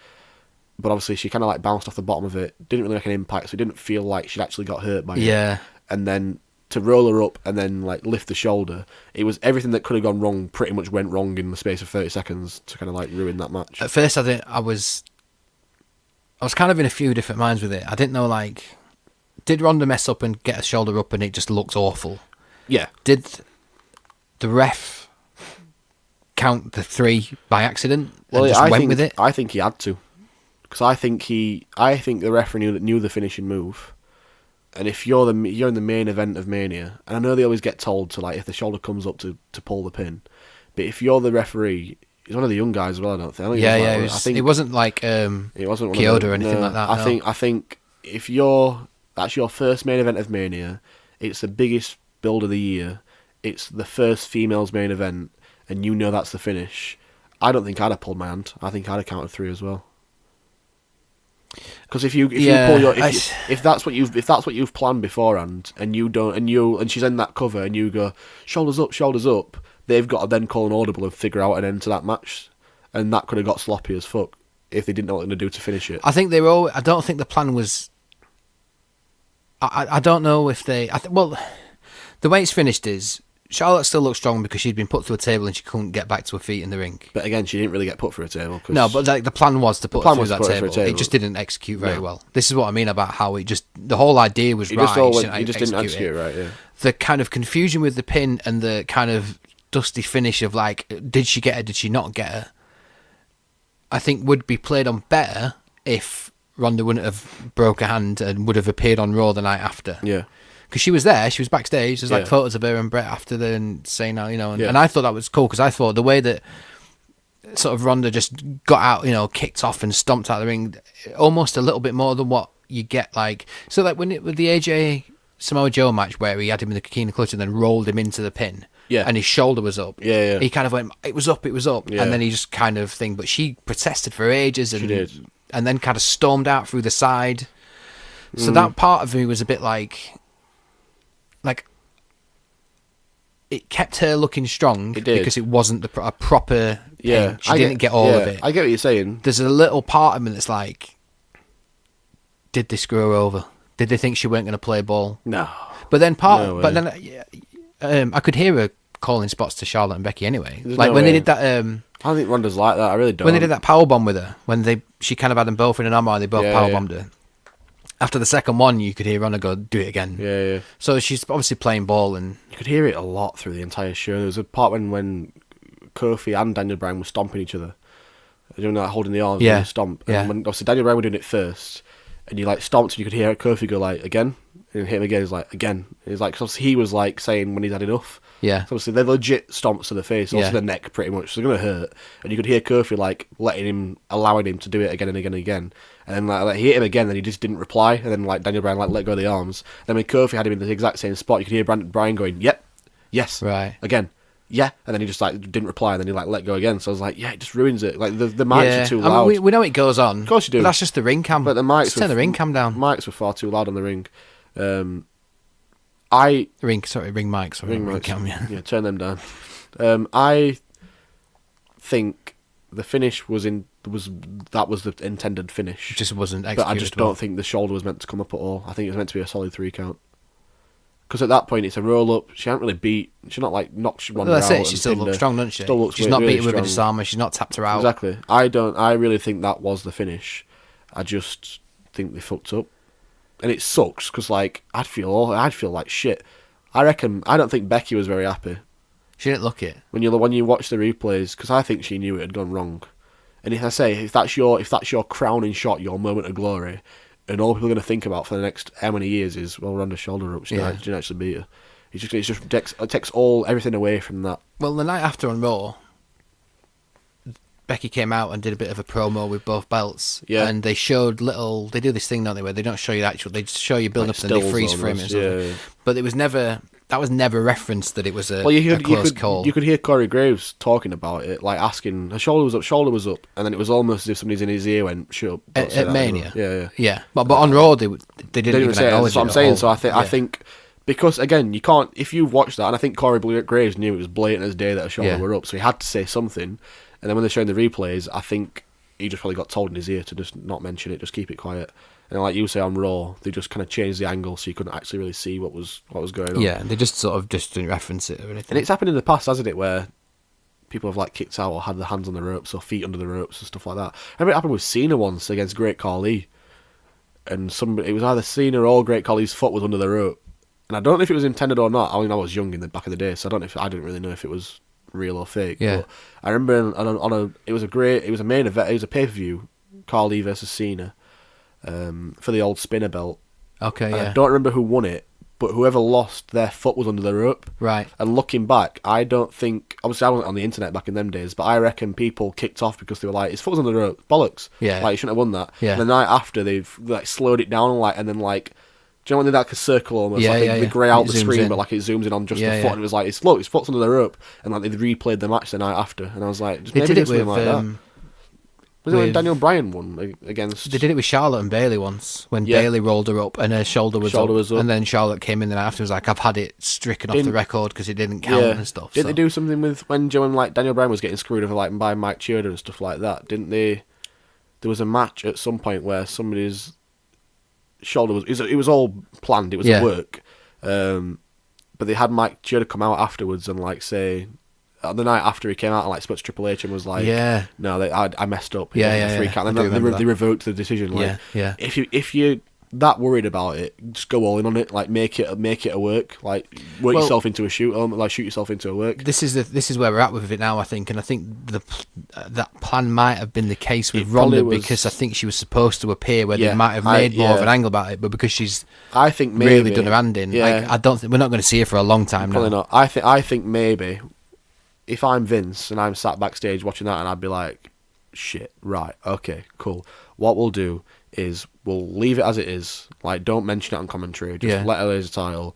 But obviously, she kind of like bounced off the bottom of it. Didn't really make an impact, so it didn't feel like she'd actually got hurt by it. Yeah. And then to roll her up and then like lift the shoulder, it was everything that could have gone wrong. Pretty much went wrong in the space of 30 seconds to kind of like ruin that match. At first, I was kind of in a few different minds with it. I didn't know, like, did Ronda mess up and get her shoulder up and it just looks awful? Yeah. Did the ref count the 3 by accident and just went with it? I think he had to, because I think the referee knew the finishing move. And if you're in the main event of Mania, and I know they always get told to, like, if the shoulder comes up to pull the pin, but if you're the referee, he's one of the young guys as well. I don't think. I think it wasn't like it wasn't one Kyoto or anything like that. I think if that's your first main event of Mania, it's the biggest build of the year. It's the first females main event, and you know that's the finish. I don't think I'd have pulled my hand. I think I'd have counted 3 as well. Because if that's what you've planned beforehand, and you don't, and she's in that cover, and you go shoulders up, they've got to then call an audible and figure out an end to that match, and that could have got sloppy as fuck if they didn't know what they're going to do to finish it. I think they were all. I don't think the plan was. I don't know if they. Well, the way it's finished is Charlotte still looks strong because she'd been put through a table and she couldn't get back to her feet in the ring. But again, she didn't really get put through a table. No, but like, the plan was to put her through that through table. a table. It just didn't execute very well. This is what I mean about how it just... The whole idea was right. You just didn't execute it right, yeah. The kind of confusion with the pin and the kind of dusty finish of, like, did she get her, did she not get her, I think would be played on better if Ronda wouldn't have broke her hand and would have appeared on Raw the night after. Yeah. Because she was there, she was backstage. There's like Yeah. photos of her and Brett after and saying, and I thought that was cool because I thought the way that sort of Ronda just got out, kicked off and stomped out of the ring, almost a little bit more than what you get like. So like with the AJ Samoa Joe match where he had him in the Coquina clutch and then rolled him into the pin, and his shoulder was up. Yeah. He kind of went, it was up, Yeah. and then he just kind of thing. But she protested for ages and She did. and then kind of stormed out through the side. So that part of me was a bit like it kept her looking strong because it wasn't a proper pin. She didn't get all of it. I get what you're saying. There's a little part of me that's like, did they screw her over? Did they think she weren't going to play ball? No. But then I could hear her calling spots to Charlotte and Becky anyway. There's like no when way. they did that. I don't think Ronda's like that. I really don't. When they did that powerbomb with her, she kind of had them both in an armbar, they both powerbombed her. After the second one, you could hear Ronda go, do it again. Yeah. So she's obviously playing ball, and You could hear it a lot through the entire show. There was a part when Kofi and Daniel Bryan were stomping each other. You know, like holding the arms and stomp. And when obviously Daniel Bryan were doing it first, and you like stomped, and you could hear Kofi go like, again? And hit him again, he's like, again. He's like, cause he was like saying when he's had enough. Yeah. So obviously they're legit stomps to the face, also the neck pretty much, so they're going to hurt. And you could hear Kofi like allowing him to do it again and again and again. And then like he hit him again, then he just didn't reply. And then like Daniel Bryan like let go of the arms. Then when Kofi had him in the exact same spot, you could hear Bryan going, yep, yes, right, again, yeah. And then he just like didn't reply, and then he like let go again. So I was like, yeah, it just ruins it. Like the mics are too loud. I mean, we know it goes on. Of course you do. But that's just the ring cam. But the mics just turn the ring cam down. Mics were far too loud on the ring. Ring mics. Ring mics. Cam, yeah. Yeah, turn them down. I think the finish was the intended finish. It just wasn't But executed. I just don't think the shoulder was meant to come up at all. I think it was meant to be a solid 3 count. Because at that point, it's a roll up. She hadn't really beat. She's not like knocked Ronda out. That's it. She still looks strong, doesn't she? Still looks She's not really beaten with a strong. disarmer. She's not tapped her out. Exactly. I really think that was the finish. I just think they fucked up, and it sucks because like I'd feel like shit. I don't think Becky was very happy She didn't look it. when you watch the replays, because I think she knew it had gone wrong. And if that's your crowning shot, your moment of glory, and all people are going to think about for the next how many years is, well, Ronda's shoulder up. She didn't actually beat her. It just takes everything away from that. Well, the night after on Raw, Becky came out and did a bit of a promo with both belts. Yeah. And they showed little. They do this thing, don't they, where they don't show you the actual. They just show you build Like up and they stills freeze frame it. almost, And stuff. yeah. But it was never. That was never referenced that it was a, Well, a close call. You could hear Corey Graves talking about it, like asking, her shoulder was up, and then it was almost as if somebody's in his ear went, shut up. Don't say At that Mania. anymore. Yeah. Yeah. But on Raw, they didn't even say it. acknowledge That's what I'm it at saying. all. So I Yeah. think because again, you can't, if you watch that, and I think Corey Graves knew it was blatant as day that her shoulder were up, so he had to say something. And then when they're showing the replays, I think he just probably got told in his ear to just not mention it, just keep it quiet. And like you say on Raw, they just kind of changed the angle so you couldn't actually really see what was going on. Yeah, they just didn't reference it or anything. And it's happened in the past, hasn't it, where people have like kicked out or had their hands on the ropes or feet under the ropes and stuff like that. I remember it happened with Cena once against Great Khali, and it was either Cena or Great Khali's foot was under the rope, and I don't know if it was intended or not. I mean, I was young in the back of the day, so I didn't really know if it was real or fake. Yeah. But I remember it was a main event. It was a pay-per-view, Khali versus Cena, for the old spinner belt. Okay, And yeah. I don't remember who won it, but whoever lost, their foot was under the rope. Right. And looking back, I don't think, obviously I wasn't on the internet back in them days, but I reckon people kicked off because they were like, his foot was under the rope, bollocks. Yeah. Like, you shouldn't have won that. Yeah. And the night after, they've like slowed it down, and then like, do you know when they did like a circle almost? Yeah, like yeah, they yeah. grey out It the zooms screen, in. but like it zooms in on just Yeah, the foot, yeah. and it was like, his foot's under the rope. And like they replayed the match the night after, and I was like, just They maybe did it do something with. like that. Was it when Daniel Bryan won against? They did it with Charlotte and Bailey once when Yeah. Bailey rolled her up and her shoulder was up, and then Charlotte came in and after was like, I've had it stricken off the record because it didn't count and stuff. Didn't they do something with when like Daniel Bryan was getting screwed over like by Mike Chioda and stuff like that? Didn't they? There was a match at some point where somebody's shoulder was. It was all planned. It was a work, but they had Mike Chioda come out afterwards and like say. The night after he came out and like spoke to Triple H and was like, no, I messed up. Yeah. And then they revoked the decision. Like, yeah. If you're that worried about it, just go all in on it. Like make it a work. Like work yourself into a shoot. Like shoot yourself into a work. This is where we're at with it now, I think, and I think that plan might have been the case with Ronda because I think she was supposed to appear where they might have made more of an angle about it, but because she's really done her hand in, like, I don't think we're not going to see her for a long time Probably now. not. I think maybe. If I'm Vince and I'm sat backstage watching that, and I'd be like, shit, right, okay, cool. What we'll do is we'll leave it as it is. Like, don't mention it on commentary. Just let her lose the title.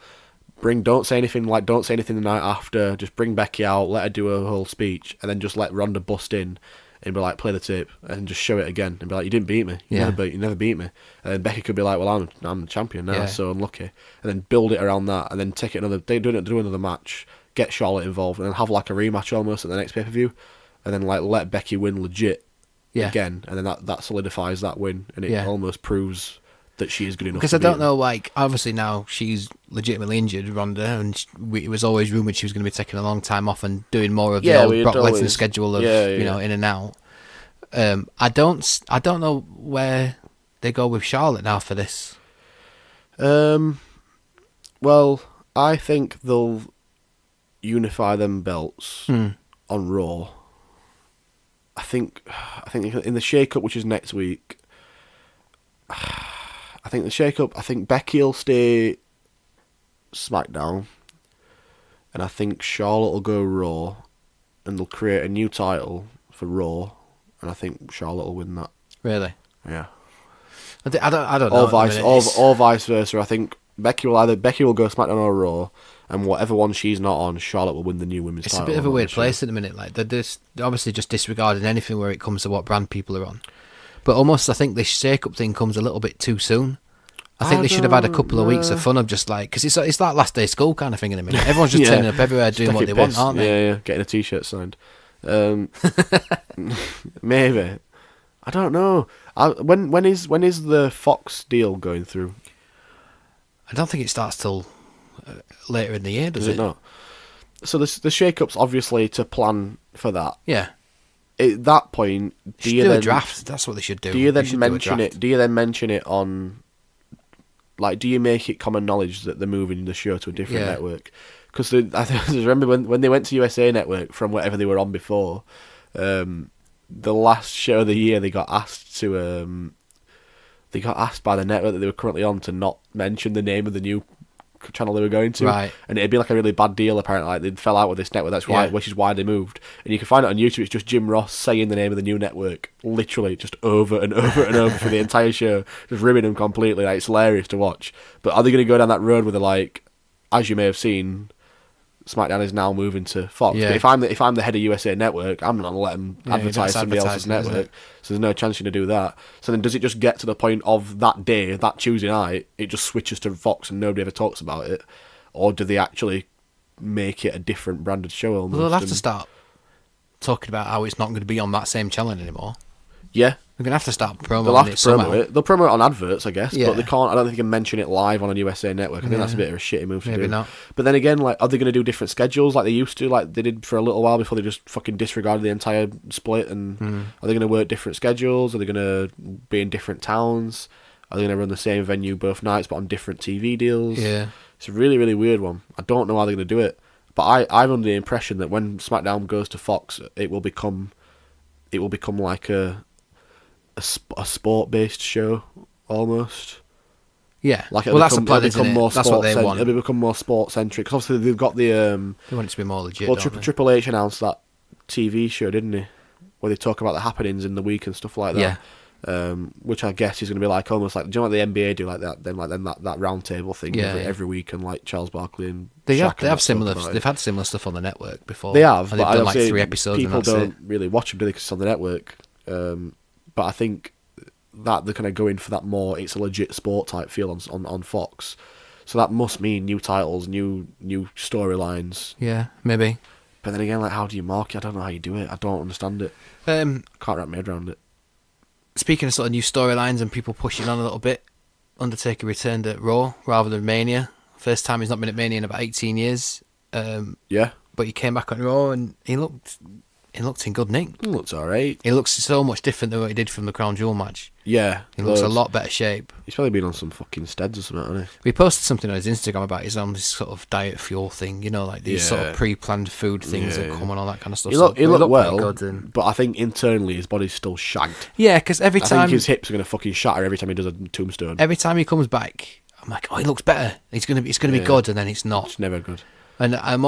Don't say anything the night after. Just bring Becky out, let her do her whole speech, and then just let Ronda bust in and be like, play the tape, and just show it again, and be like, you didn't beat me. You never beat me. And then Becky could be like, well, I'm the champion now, so unlucky. And then build it around that, and then take it do another match. Get Charlotte involved and then have like a rematch almost at the next pay-per-view, and then like let Becky win legit again, and then that solidifies that win, and it almost proves that she is good enough. Because I don't know, like, obviously now she's legitimately injured, Ronda, and it was always rumoured she was going to be taking a long time off and doing more of the old Brock Lesnar schedule of you know, in and out. I don't know where they go with Charlotte now for this. Well, I think they'll unify them belts on Raw. I think in the shake-up, which is next week, I think Becky will stay SmackDown, and I think Charlotte will go Raw, and they'll create a new title for Raw, and I think Charlotte will win that. Really? Yeah. I don't know. Or vice versa. I think Becky will go SmackDown or Raw, and whatever one she's not on, Charlotte will win the new women's title. It's a bit of a weird place at the minute. Like they're obviously just disregarding anything where it comes to what brand people are on. But almost, I think this shake-up thing comes a little bit too soon. I think they should have had a couple of weeks of fun of just like, because it's like last day school kind of thing in a minute. Everyone's just turning up everywhere doing what they want, aren't they? Yeah, getting a t-shirt signed. Maybe. I don't know. When is the Fox deal going through? I don't think it starts till later in the year, does it not? So the shake-up's obviously to plan for that. Yeah. At that point, do you do then a draft? That's what they should do. Do you then mention it? Do you then mention it on? Like, do you make it common knowledge that they're moving the show to a different network? Because I remember when they went to USA Network from whatever they were on before. The last show of the year, they got asked by the network that they were currently on to not mention the name of the new channel they were going to, right? And it'd be like a really bad deal. Apparently, like they fell out with this network. That's why, which is why they moved. And you can find it on YouTube. It's just Jim Ross saying the name of the new network, literally just over and over and over for the entire show, just ribbing them completely. Like, it's hilarious to watch. But are they going to go down that road where they're like, as you may have seen, SmackDown is now moving to Fox. Yeah. But if I'm the head of USA Network, I'm not going to let them advertise somebody else's network. So there's no chance you're going to do that. So then does it just get to the point of that day, that Tuesday night, it just switches to Fox and nobody ever talks about it? Or do they actually make it a different branded show almost? Well, they'll have to start talking about how it's not going to be on that same channel anymore. Yeah. They're going to have to start promoting They'll have to it somehow. promote it. They'll promote it on adverts, I guess, Yeah. but they can't. I don't think they can mention it live on a USA Network. I think that's a bit of a shitty move to do. Maybe not. But then again, like, are they going to do different schedules like they used to, like they did for a little while before they just fucking disregarded the entire split? And are they going to work different schedules? Are they going to be in different towns? Are they going to run the same venue both nights but on different TV deals? Yeah. It's a really, really weird one. I don't know how they're going to do it. But I'm under the impression that when SmackDown goes to Fox, it will become like a sport-based show, almost. Yeah. Like well, that's the plan, isn't it? More That's what they want. It'll become more sport-centric. Because obviously they've got the... they want it to be more legit, well, don't they? Triple H announced that TV show, didn't he? Where they talk about the happenings in the week and stuff like that. Yeah. Which I guess is going to be like almost like... Do you know what the NBA do like that? Then that round table thing every week, and like Charles Barkley and They Shaq have similar... They've had similar stuff on the network before. They have, and but they've done like obviously 3 episodes people and that's don't really watch them, do they? Because it's on the network. But I think that they're kind of going for that more, it's a legit sport type feel on Fox. So that must mean new titles, new storylines. Yeah, maybe. But then again, like, how do you market? I don't know how you do it. I don't understand it. Can't wrap my head around it. Speaking of sort of new storylines and people pushing on a little bit, Undertaker returned at Raw rather than Mania. First time he's not been at Mania in about 18 years. Yeah. But he came back on Raw and he looked in good nick. He looks alright. He looks so much different than what he did from the Crown Jewel match. Yeah. He looks a lot better shape. He's probably been on some fucking steads or something, hasn't he? We posted something on his Instagram about he's on this sort of diet fuel thing, you know, like these sort of pre-planned food things that come and all that kind of stuff. He looked well, good but I think internally his body's still shagged. Yeah, because I think his hips are going to fucking shatter every time he does a tombstone. Every time he comes back, I'm like, oh, he looks better. It's gonna be good, and then it's not. It's never good. And I'm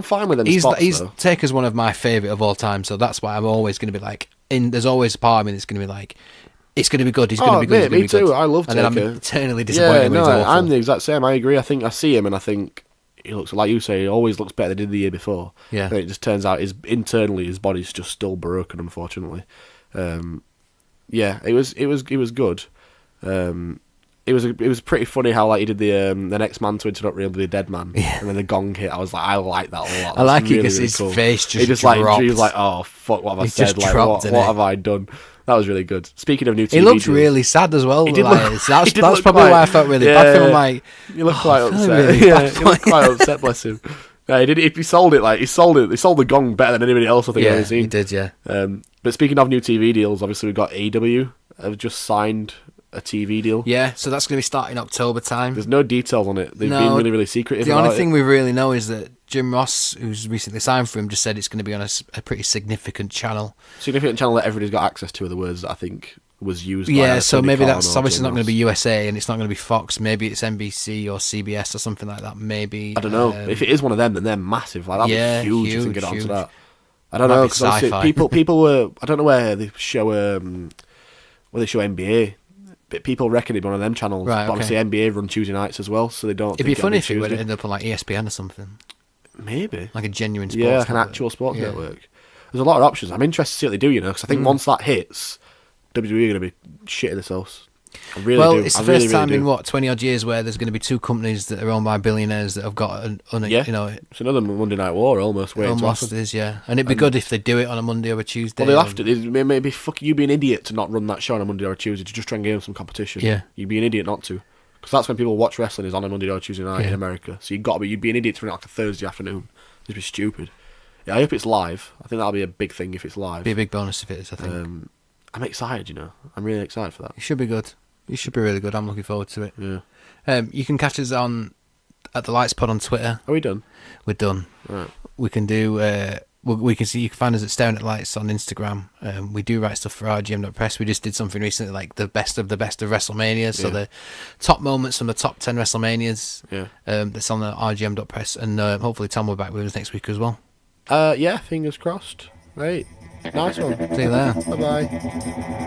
fine with them spots, though. Taker's one of my favourite of all time, so that's why I'm always going to be like, there's always a part of me that's going to be like, it's going to be good, he's going to be good, me too, I love Taker. And then I'm eternally disappointed when he's awful. I'm the exact same, I agree. I think I see him and I think he looks, like you say, he always looks better than he did the year before. Yeah. And it just turns out internally his body's just still broken, unfortunately. Yeah, it was good. It was pretty funny how like he did the next man to interrupt really the dead man, and then the gong hit. I was like, I like that a lot. That's I like it really, because really his cool. face he just dropped. He was like, oh fuck, what have I said? Like, what have I done? That was really good. Speaking of new TV, he looked really sad as well. He did that's probably why I felt really bad for him. I'm like, he looked quite upset. Really he looked quite upset. Bless him. Yeah, he did. He sold it like he sold the gong better than anybody else I think I've ever seen. He did, yeah. But speaking of new TV deals, obviously we've got AEW have just signed a TV deal. Yeah, so that's going to be starting October time. There's no details on it. They've been really, really secretive. The only thing we really know is that Jim Ross, who's recently signed for him, just said it's going to be on a pretty significant channel. Significant channel that everybody's got access to are the words that I think was used. Yeah, by so maybe Khan that's obviously not going to be USA and it's not going to be Fox. Maybe it's NBC or CBS or something like that. Maybe I don't know. If it is one of them, then they're massive. Like that'd be huge if they get onto that. I don't know because people were. I don't know where they show NBA. But people reckon it'd be one of them channels. Right, but obviously NBA run Tuesday nights as well, so they don't. It'd be funny if it would end up on like ESPN or something. Maybe like a genuine sports like an actual sports network. There's a lot of options. I'm interested to see what they do, because I think once that hits, WWE are going to be shitting themselves. I really well, do. it's the I first really, time really in do. what 20 odd years where there's going to be two companies that are owned by billionaires that have got It's another Monday Night War almost waiting to almost happen. is, yeah. And it'd be good if they do it on a Monday or a Tuesday. Well, they'll have to. It may be fucking you be an idiot to not run that show on a Monday or a Tuesday to just try and give them some competition. Yeah. You'd be an idiot not to. Because that's when people watch wrestling is on a Monday or Tuesday night in America. So you'd be an idiot to run it like a Thursday afternoon. It'd be stupid. Yeah, I hope it's live. I think that'll be a big thing if it's live. Be a big bonus if it is, I think. I'm excited, I'm really excited for that. It should be good. It should be really good. I'm looking forward to it. Yeah. You can catch us at the Lights Pod on Twitter. Are we done? We're done. Right. We can do. We can see. You can find us at Staring at Lights on Instagram. We do write stuff for RGM.press. We just did something recently, like the best of WrestleMania. So the top moments from the top 10 WrestleManias. Yeah. That's on the RGM.press, and hopefully Tom will be back with us next week as well. Yeah. Fingers crossed. Right. Nice one. See you there. Bye bye.